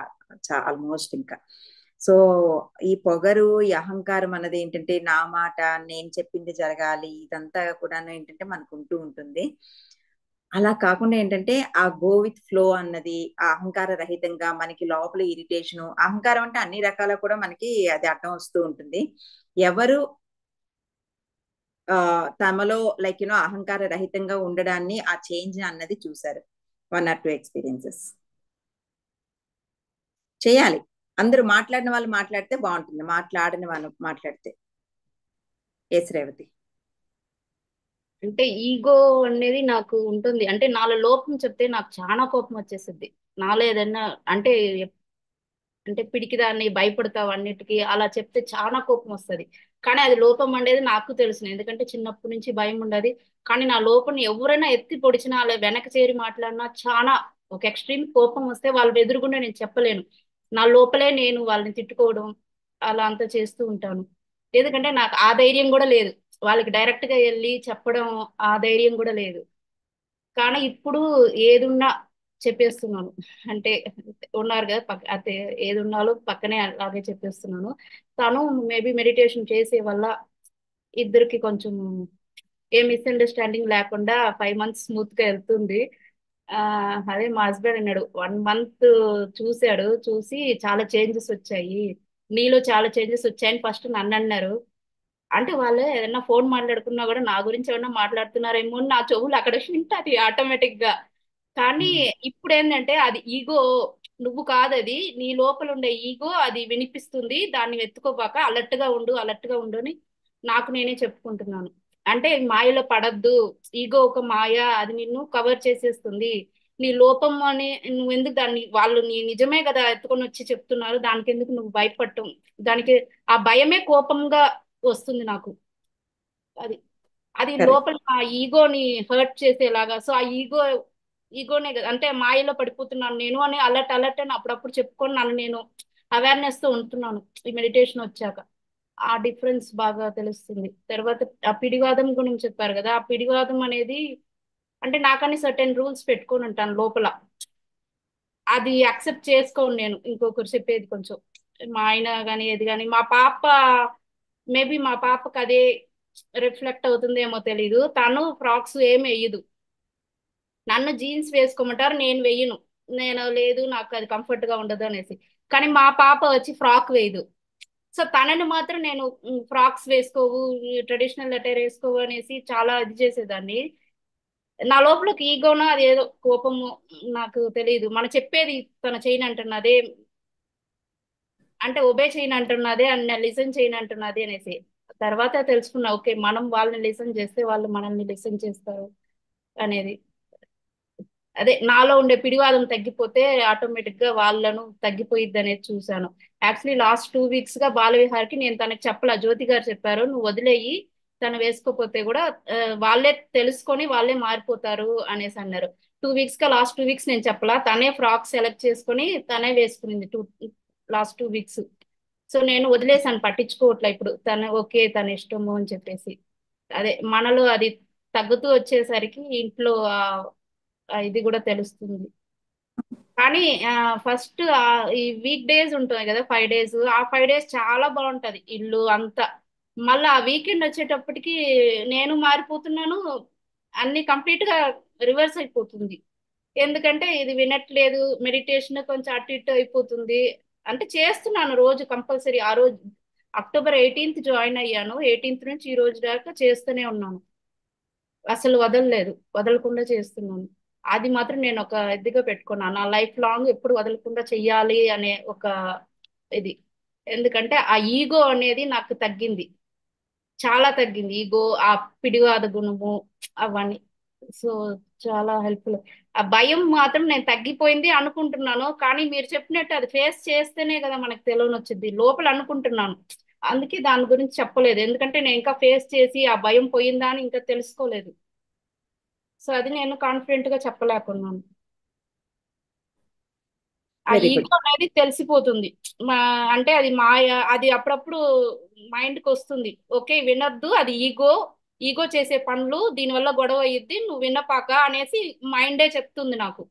ఆల్మోస్ట్ ఇంకా. సో ఈ పొగరు, ఈ అహంకారం అన్నది ఏంటంటే నా మాట నేను చెప్పింది జరగాలి, ఇదంతా కూడా ఏంటంటే మనకు ఉంటూ ఉంటుంది. అలా కాకుండా ఏంటంటే ఆ గో విత్ ఫ్లో అన్నది, ఆ అహంకార రహితంగా మనకి లోపల ఇరిటేషను, అహంకారం అంటే అన్ని రకాల కూడా మనకి అది అడ్డం వస్తూ ఉంటుంది. ఎవరు తమలో లైక్ అహంకార రహితంగా ఉండడాన్ని, ఆ చేంజ్ అన్నది చూసారు. 1 or 2 ఎక్స్పీరియన్సెస్ చేయాలి. అందరూ మాట్లాడిన వాళ్ళు మాట్లాడితే బాగుంటుంది, మాట్లాడని వాళ్ళు మాట్లాడితే. ఎస్ రేవతి. అంటే ఈగో అనేది నాకు ఉంటుంది. అంటే నాలో లోపం చెప్తే నాకు చాలా కోపం వచ్చేస్తుంది. నాలో ఏదైనా అంటే అంటే పిడికిదాన్ని భయపడతావు అన్నిటికీ అలా చెప్తే చాలా కోపం వస్తుంది. కానీ అది లోపం అనేది నాకు తెలుసు, ఎందుకంటే చిన్నప్పటి నుంచి భయం ఉండదు. కానీ నా లోపం ఎవరైనా ఎత్తి పొడిచినా అలా వెనక చేరి మాట్లాడినా చాలా ఒక ఎక్స్ట్రీమ్ కోపం వస్తే వాళ్ళ ఎదురుగుండా నేను చెప్పలేను. నా లోపలే నేను వాళ్ళని తిట్టుకోవడం అలా అంతా చేస్తూ ఉంటాను. ఎందుకంటే నాకు ఆ ధైర్యం కూడా లేదు, వాళ్ళకి డైరెక్ట్ గా వెళ్ళి చెప్పడం ఆ ధైర్యం కూడా లేదు. కానీ ఇప్పుడు ఏదున్నా చెప్పేస్తున్నాను. అంటే ఉన్నారు కదా అతే ఏది ఉన్నాలో పక్కనే అలాగే చెప్పేస్తున్నాను. తను మేబీ మెడిటేషన్ చేసే వల్ల ఇద్దరికి కొంచెం ఏ మిస్అండర్స్టాండింగ్ లేకుండా 5 months స్మూత్ గా వెళ్తుంది. అదే మా హస్బెండ్ అన్నాడు 1 month చూశాడు, చూసి చాలా చేంజెస్ వచ్చాయి, నీలో చాలా చేంజెస్ వచ్చాయని ఫస్ట్ నన్ను అన్నారు. అంటే వాళ్ళు ఏదైనా ఫోన్ మాట్లాడుకున్నా కూడా నా గురించి ఏమన్నా మాట్లాడుతున్నారేమో నా చెవులు అక్కడ వింటది ఆటోమేటిక్ గా. కానీ ఇప్పుడు ఏంటంటే అది ఈగో, నువ్వు కాదు, అది నీ లోపల ఉండే ఈగో అది వినిపిస్తుంది, దాన్ని వెతుకోబాక అలర్ట్ గా ఉండు, అలర్ట్ గా ఉండు అని నాకు నేనే చెప్పుకుంటున్నాను. అంటే మాయలో పడద్దు, ఈగో ఒక మాయ, అది నిన్ను కవర్ చేసేస్తుంది. నీ లోపం అని నువ్వు ఎందుకు దాన్ని, వాళ్ళు నీ నిజమే కదా ఎత్తుకొని వచ్చి చెప్తున్నారు, దానికి ఎందుకు నువ్వు భయపడటం, దానికి ఆ భయమే కోపంగా వస్తుంది నాకు. అది అది లోపల ఆ ఈగోని హర్ట్ చేసేలాగా. సో ఆ ఈగోనే కదా, అంటే మాయలో పడిపోతున్నాను నేను అని అలర్ట్ అని అప్పుడప్పుడు చెప్పుకొని నన్ను నేను అవేర్నెస్ తో ఉంటున్నాను ఈ మెడిటేషన్ వచ్చాక. ఆ డిఫరెన్స్ బాగా తెలుస్తుంది. తర్వాత ఆ పిడివాదం గురించి చెప్పారు కదా, ఆ పిడివాదం అనేది అంటే నాకని సర్టెన్ రూల్స్ పెట్టుకొని ఉంటాను లోపల, అది అక్సెప్ట్ చేసుకోను నేను ఇంకొకరు చెప్పేది. కొంచెం మా ఆయన కానీ ఏది కానీ, మా పాప మేబీ మా పాపకు అదే రిఫ్లెక్ట్ అవుతుందేమో తెలీదు, తను ఫ్రాక్స్ ఏమి వేయదు, నన్ను జీన్స్ వేసుకోమంటారు నేను వెయ్యను, నేను లేదు నాకు అది కంఫర్ట్ గా ఉండదు అనేసి. కానీ మా పాప వచ్చి ఫ్రాక్ వేయదు. సో తనని మాత్రం నేను ఫ్రాక్స్ వేసుకోవు, ట్రెడిషనల్ అటైర్ వేసుకోవు అనేసి చాలా ఇది చేసేదాన్ని. నా లోపలికి ఈగోనో అది ఏదో కోపము నాకు తెలియదు, మన చెప్పేది తన చేయను అంటున్నదే, అంటే ఒబే చేయను అంటున్నదే అన్న లిసన్ చేయను అంటున్నది అనేసి. తర్వాత తెలుసుకున్నా ఓకే మనం వాళ్ళని లిసన్ చేస్తే వాళ్ళు మనల్ని లిసన్ చేస్తారు అనేది. అదే నాలో ఉండే పిడివాదం తగ్గిపోతే ఆటోమేటిక్ గా వాళ్ళను తగ్గిపోయిద్ది అనేది చూశాను. యాక్చువల్లీ లాస్ట్ 2 weeks గా బాలవిహార్కి నేను తనకి చెప్పలా, జ్యోతి గారు చెప్పారు నువ్వు వదిలేయి, తను వేసుకోపోతే కూడా వాళ్ళే తెలుసుకొని వాళ్ళే మారిపోతారు అనేసి అన్నారు. 2 weeks గా లాస్ట్ 2 weeks నేను చెప్పలా, తనే ఫ్రాక్ సెలెక్ట్ చేసుకొని తనే వేసుకునింది లాస్ట్ 2 weeks. సో నేను వదిలేసాను, పట్టించుకోవట్లే ఇప్పుడు, తను ఓకే తన ఇష్టము అని చెప్పేసి. అదే మనలో అది తగ్గుతూ వచ్చేసరికి ఇంట్లో ఇది కూడా తెలుస్తుంది. కానీ ఫస్ట్ ఈ వీక్ డేస్ ఉంటుంది కదా 5 days, ఆ 5 days చాలా బాగుంటది ఇల్లు అంతా. మళ్ళీ ఆ వీకెండ్ వచ్చేటప్పటికి నేను మారిపోతున్నాను, అన్ని కంప్లీట్ గా రివర్స్ అయిపోతుంది. ఎందుకంటే ఇది వినట్లేదు, మెడిటేషన్ కొంచెం అటు ఇటు అయిపోతుంది. అంటే చేస్తున్నాను రోజు కంపల్సరీ. ఆ రోజు అక్టోబర్ 18th జాయిన్ అయ్యాను, 18th నుంచి ఈ రోజు దాకా చేస్తూనే ఉన్నాను. అసలు వదలలేదు, వదలకుండా చేస్తున్నాను. అది మాత్రం నేను ఒక ఇదిగా పెట్టుకున్నాను, నా లైఫ్ లాంగ్ ఎప్పుడు వదలకుండా చెయ్యాలి అనే ఒక ఇది. ఎందుకంటే ఆ ఈగో అనేది నాకు తగ్గింది, చాలా తగ్గింది. ఈగో, ఆ పిడివాద గుణము అవన్నీ. సో చాలా హెల్ప్ఫుల్. ఆ భయం మాత్రం నేను తగ్గిపోయింది అనుకుంటున్నాను. కానీ మీరు చెప్పినట్టు అది ఫేస్ చేస్తేనే కదా మనకు తెలియని వచ్చింది. లోపల అనుకుంటున్నాను, అందుకే దాని గురించి చెప్పలేదు. ఎందుకంటే నేను ఇంకా ఫేస్ చేసి ఆ భయం పోయిందా అని ఇంకా తెలుసుకోలేదు. సో అది నేను కాన్ఫిడెంట్ గా చెప్పలేకున్నాను. ఆ వెరీ గుడ్. ఈగో అనేది తెలిసిపోతుంది. అంటే అది మాయ, అది అప్పుడప్పుడు మైండ్ కి వస్తుంది. ఓకే వినొద్దు, అది ఈగో, ఈగో చేసే పనులు, దీనివల్ల గొడవ అయ్యిద్ది, నువ్వు వినపాక అనేసి మైండే చెప్తుంది నాకు.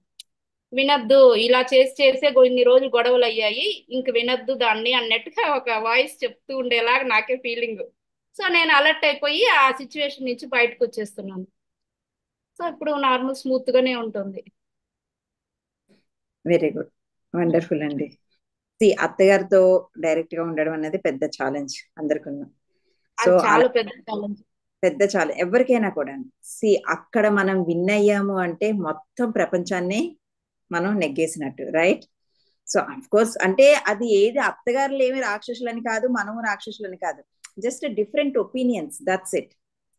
వినొద్దు, ఇలా చేసి చేసే ఇన్ని రోజులు గొడవలు అయ్యాయి, ఇంక వినొద్దు దాన్ని అన్నట్టుగా ఒక వాయిస్ చెప్తూ ఉండేలాగా నాకే ఫీలింగ్. సో నేను అలర్ట్ అయిపోయి ఆ సిచ్యువేషన్ నుంచి బయటకు వచ్చేస్తున్నాను. సో ఇప్పుడు నార్మల్ స్మూత్ గానే ఉంటుంది. వెరీ గుడ్, వండర్ఫుల్ అండి. అత్తగారితో డైరెక్ట్ గా ఉండడం అనేది పెద్ద ఛాలెంజ్ అందరికీ. సో అది చాలా పెద్ద ఛాలెంజ్, పెద్ద ఛాలెంజ్ ఎవరికైనా కూడా. అక్కడ మనం విన్ అయ్యాము అంటే మొత్తం ప్రపంచాన్ని మనం నెగ్గేసినట్టు, రైట్? సో అఫ్ కోర్స్ అంటే అది ఏది, అత్తగారులు ఏమి రాక్షసులని కాదు, మనము రాక్షసులని కాదు, just different opinions, that's it.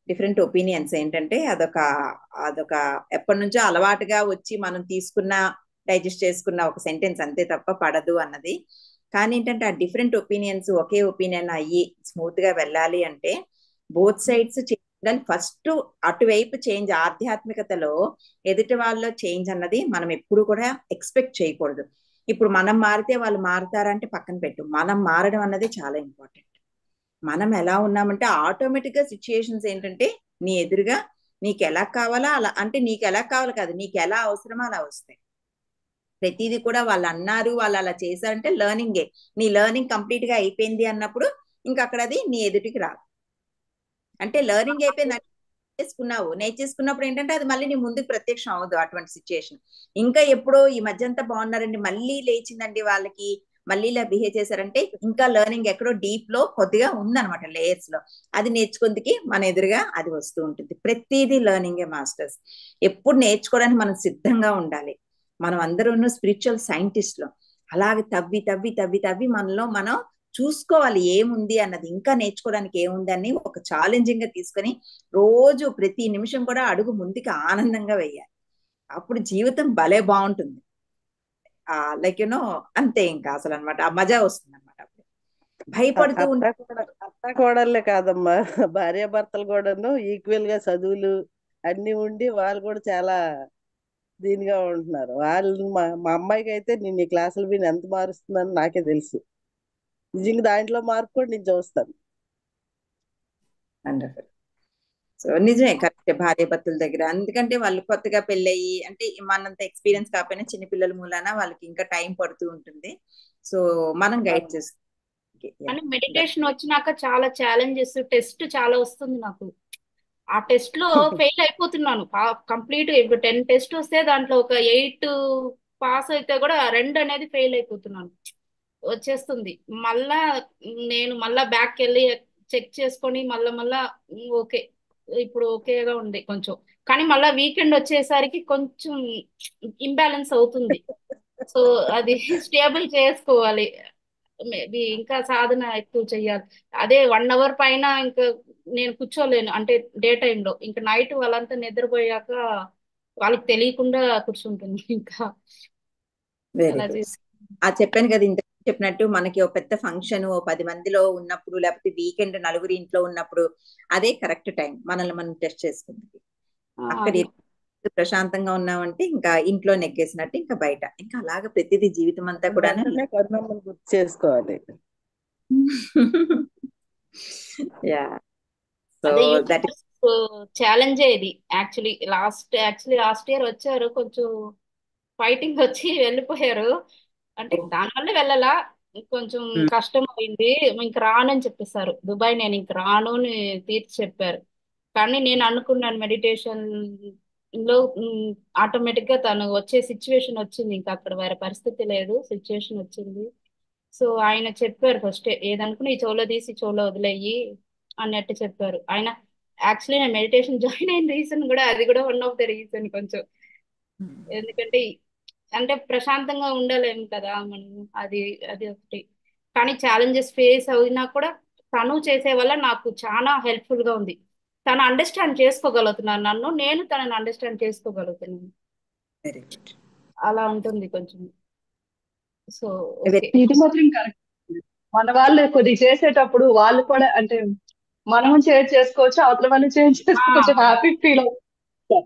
Different opinions ఏంటంటే అదొక ఎప్పటి నుంచో అలవాటుగా వచ్చి మనం తీసుకున్న, డైజెస్ట్ చేసుకున్న ఒక సెంటెన్స్ అంతే తప్ప పడదు అన్నది. కానీ ఏంటంటే ఆ డిఫరెంట్ ఒపీనియన్స్ ఒకే ఒపీనియన్ అయ్యి స్మూత్ గా వెళ్ళాలి అంటే బోత్ సైడ్స్ చేంజ్. ఫస్ట్ అటువైపు చేంజ్, ఆధ్యాత్మికతలో ఎదుటి వాళ్ళలో చేంజ్ అన్నది మనం ఎప్పుడు కూడా ఎక్స్పెక్ట్ చేయకూడదు. ఇప్పుడు మనం మారితే వాళ్ళు మారుతారంటే పక్కన పెట్టు, మనం మారడం అన్నది చాలా ఇంపార్టెంట్. మనం ఎలా ఉన్నామంటే ఆటోమేటిక్ గా సిచ్యుయేషన్స్ ఏంటంటే నీ ఎదురుగా నీకు ఎలా కావాలా అలా, అంటే నీకు ఎలా కావాలి కాదు, నీకు ఎలా అవసరమో అలా వస్తాయి. ప్రతిదీ కూడా వాళ్ళు అన్నారు, వాళ్ళు అలా చేశారంటే లెర్నింగే. నీ లెర్నింగ్ కంప్లీట్ గా అయిపోయింది అన్నప్పుడు ఇంకా అక్కడ అది నీ ఎదుటికి రాదు. అంటే లెర్నింగ్ అయిపోయింది, నేర్చేసుకున్నప్పుడు ఏంటంటే అది మళ్ళీ నీ ముందుకు ప్రత్యక్షం అవ్వదు అటువంటి సిచ్యుయేషన్. ఇంకా ఎప్పుడో ఈ మధ్య అంతా బాగున్నారండి, మళ్ళీ లేచిందండి వాళ్ళకి, మళ్ళీ ఇలా బిహేవ్ చేశారంటే ఇంకా లెర్నింగ్ ఎక్కడో డీప్ లో కొద్దిగా ఉందన్నమాట, లేయర్స్ లో. అది నేర్చుకుందికి మన ఎదురుగా అది వస్తూ ఉంటుంది. ప్రతిదీ లెర్నింగే మాస్టర్స్. ఎప్పుడు నేర్చుకోవడానికి మనం సిద్ధంగా ఉండాలి. మనం అందరూ స్పిరిచువల్ సైంటిస్ట్లో అలాగే తవ్వి తవ్వి తవ్వి తవ్వి మనలో మనం చూసుకోవాలి ఏముంది అన్నది, ఇంకా నేర్చుకోవడానికి ఏముంది అని ఒక ఛాలెంజింగ్ గా తీసుకొని రోజు ప్రతి నిమిషం కూడా అడుగు ముందుకి ఆనందంగా వేయాలి. అప్పుడు జీవితం భలే బాగుంటుంది. లైక్ యూనో అంతే, ఇంకా అసలు అనమాట ఆ మజా వస్తుంది అనమాట. భయపడుతూ అత్త కోడళ్ళే కాదమ్మా, భార్యాభర్తలు కూడాను ఈక్వల్ గా చదువులు అన్ని ఉండి వాళ్ళు కూడా చాలా దీనిగా ఉంటున్నారు. వాళ్ళు మా అమ్మాయికి అయితే నేను ఈ క్లాసులు విని ఎంత మారుస్తుందని నాకే తెలుసు. నిజంగా దాంట్లో మార్పు కూడా నేను చూస్తాను. వండర్ఫుల్. సో నిజమే, కరెక్ట్. భార్య భర్తల దగ్గర, ఎందుకంటే వాళ్ళు కొత్తగా పెళ్ళయి అంటే మనంత ఎక్స్పీరియన్స్ కాకపోయినా చిన్నపిల్లల మూలాన వాళ్ళకి ఇంకా టైం పడుతూ ఉంటుంది. సో మనం గైడ్ చేస్తాం. కానీ మెడిటేషన్ వచ్చినాక చాలా ఛాలెంజెస్, టెస్ట్ చాలా వస్తుంది నాకు. ఆ టెస్ట్ లో ఫెయిల్ అయిపోతున్నాను కంప్లీట్. ఇప్పుడు 10 టెస్ట్ వస్తే దాంట్లో ఒక 8 పాస్ అయితే కూడా 2 అనేది ఫెయిల్ అయిపోతున్నాను, వచ్చేస్తుంది. మళ్ళా నేను మళ్ళా బ్యాక్ వెళ్ళి చెక్ చేసుకొని మళ్ళా ఓకే, ఇప్పుడు ఓకేగా ఉంది కొంచెం. కానీ మళ్ళా వీకెండ్ వచ్చేసరికి కొంచెం ఇంబ్యాలెన్స్ అవుతుంది. సో అది స్టేబుల్ చేసుకోవాలి, మేబీ ఇంకా సాధన ఎక్కువ చెయ్యాలి. అదే 1 అవర్ పైన ఇంకా నేను కూర్చోలేను, అంటే డే టైంలో. ఇంకా నైట్ వాళ్ళంతా నిద్రపోయాక వాళ్ళకి తెలియకుండా కూర్చుంటుంది ఇంకా. Very good. చెప్పాను కదా ఇంత చెప్పినట్టు, మనకి ఒక పెద్ద ఫంక్షన్ 10 మందిలో ఉన్నప్పుడు, లేకపోతే వీకెండ్ నలుగురి ఇంట్లో ఉన్నప్పుడు అదే కరెక్ట్ టైం మనల్ని మనం టెస్ట్ చేసుకుంది. అక్కడ ప్రశాంతంగా ఉన్నామంటే ఇంకా ఇంట్లో నెగ్గేసినట్టు, ఇంకా బయట ఇంకా అలాగా ప్రతిదీ జీవితం అంతా కూడా గుర్తు చేసుకోవాలి. Yeah, so that is challenge ఇది. యాక్చువల్లీ లాస్ట్ ఇయర్ వచ్చారు, కొంచెం ఫైటింగ్ వచ్చి వెళ్ళిపోయారు. అంటే దానివల్ల వెళ్ళాలా, కొంచెం కష్టం అయింది. ఇంక రానని చెప్పేశారు దుబాయ్, నేను ఇంక రాను అని తీర్చి చెప్పారు. కానీ నేను అనుకున్నాను మెడిటేషన్ లో ఆటోమేటిక్ గా తను వచ్చే సిచ్యువేషన్ వచ్చింది, ఇంకా అక్కడ వేరే పరిస్థితి లేదు, సిచ్యువేషన్ వచ్చింది. సో ఆయన చెప్పారు ఫస్ట్ ఏదనుకుని ఈ చెవులో తీసి చెవులో వదిలేయి అన్నట్టు చెప్పారు ఆయన. యాక్చువల్లీ నేను మెడిటేషన్ జాయిన్ అయిన రీజన్ కూడా అది కూడా వన్ ఆఫ్ ద రీజన్ కొంచెం. ఎందుకంటే అంటే ప్రశాంతంగా ఉండలేము కదా మనం, అది అది ఒకటి. కానీ ఛాలెంజెస్ ఫేస్ అయినా కూడా తను చేసే వల్ల నాకు చాలా హెల్ప్ఫుల్ గా ఉంది. తను అండర్స్టాండ్ చేసుకోగలుగుతున్నాను నన్ను, నేను తనని అండర్స్టాండ్ చేసుకోగలుగుతున్నాను. Very good. అలా ఉంటుంది కొంచెం. So okay. ఇది మాత్రం కరెక్ట్. మన వాళ్ళు కొద్దిగా చేసేటప్పుడు వాళ్ళు కూడా అంటే మనం షేర్ చేసుకోవచ్చు, అవతల వాళ్ళు షేర్ చేసుకోవచ్చు, హ్యాపీ ఫీల్ అవుతుంది,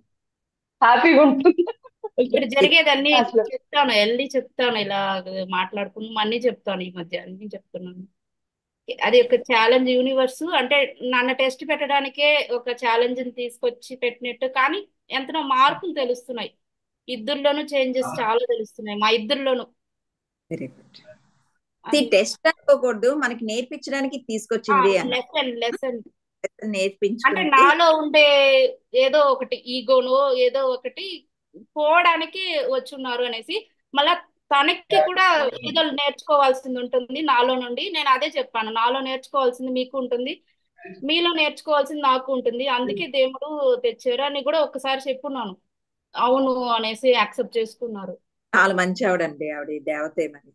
హ్యాపీగా ఉంటుంది. ఇక్కడ జరిగేదన్నీ అసలు చెప్తాను, వెళ్ళి చెప్తాను, ఇలా మాట్లాడుకున్నాం అన్ని చెప్తాను, ఈ మధ్య అన్ని చెప్తున్నాను. అది ఒక ఛాలెంజ్ యూనివర్స్ అంటే నన్ను టెస్ట్ పెట్టడానికే ఒక ఛాలెంజ్ తీసుకొచ్చి పెట్టినట్టు. కానీ ఎంతనో మార్పులు తెలుస్తున్నాయి, ఇద్దరిలోనూ చేంజెస్ చాలా తెలుస్తున్నాయి మా ఇద్దరిలోనూ. Very good. టెస్ట్ అనుకోకూడదు, మనకి నేర్పించడానికి తీసుకొచ్చింది అన్న లెసన్ లెసన్ అంటే నేర్పించుకుంటే నాలో ఉండే ఏదో ఒకటి ఈగోను ఏదో ఒకటి పోవడానికి వచ్చున్నారు అనేసి, మళ్ళా తనకి కూడా ఏదో నేర్చుకోవాల్సింది ఉంటుంది నాలో నుండి. నేను అదే చెప్పాను, నాలో నేర్చుకోవాల్సింది మీకు ఉంటుంది, మీలో నేర్చుకోవాల్సింది నాకు ఉంటుంది, అందుకే దేవుడు తెచ్చారు అని కూడా ఒకసారి చెప్పున్నాను. అవును అనేసి యాక్సెప్ట్ చేసుకున్నారు. చాలా మంచి ఆవిడండి, ఆవిడ దేవతే మరి.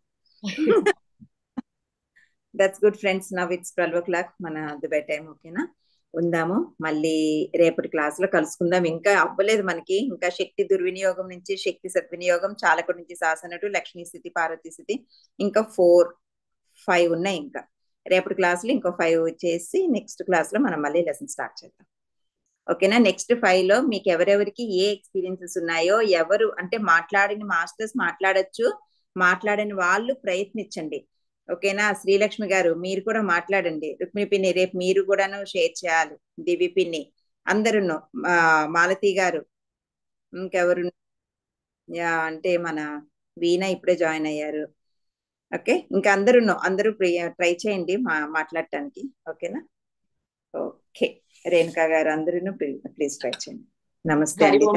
That's good friends. Now it's 12 o'clock మన దుబాయ్ టైం. ఓకేనా, ఉందాము మళ్ళీ రేపటి క్లాస్ లో కలుసుకుందాం. ఇంకా అవ్వలేదు మనకి, ఇంకా శక్తి దుర్వినియోగం నుంచి శక్తి సద్వినియోగం, చాలకుడి నుంచి శాసనుడు, లక్ష్మీ స్థితి, పార్వతీ స్థితి, ఇంకా 4-5 ఉన్నాయి. ఇంకా రేపటి క్లాస్ లో ఇంకో 5 చేసి నెక్స్ట్ క్లాస్ లో మనం మళ్ళీ లెసన్ స్టార్ట్ చేద్దాం. ఓకేనా. నెక్స్ట్ 5 లో మీకు ఎవరెవరికి ఏ ఎక్స్పీరియన్సెస్ ఉన్నాయో, ఎవరు అంటే మాట్లాడిన మాస్టర్స్ మాట్లాడచ్చు, మాట్లాడని వాళ్ళు ప్రయత్నించండి. ఓకేనా. శ్రీలక్ష్మి గారు మీరు కూడా మాట్లాడండి, రుక్మిణి పిన్ని రేపు మీరు కూడాను షేర్ చేయాలి, దివి పిన్ని అందరూ, మాలతి గారు, ఇంకెవరు అంటే మన వీణ ఇప్పుడే జాయిన్ అయ్యారు. ఓకే, ఇంకా అందరూ ట్రై చేయండి మాట్లాడటానికి. ఓకేనా. ఓకే, రేణుకా గారు అందరూ ప్లీజ్ ట్రై చేయండి. నమస్తే అండి.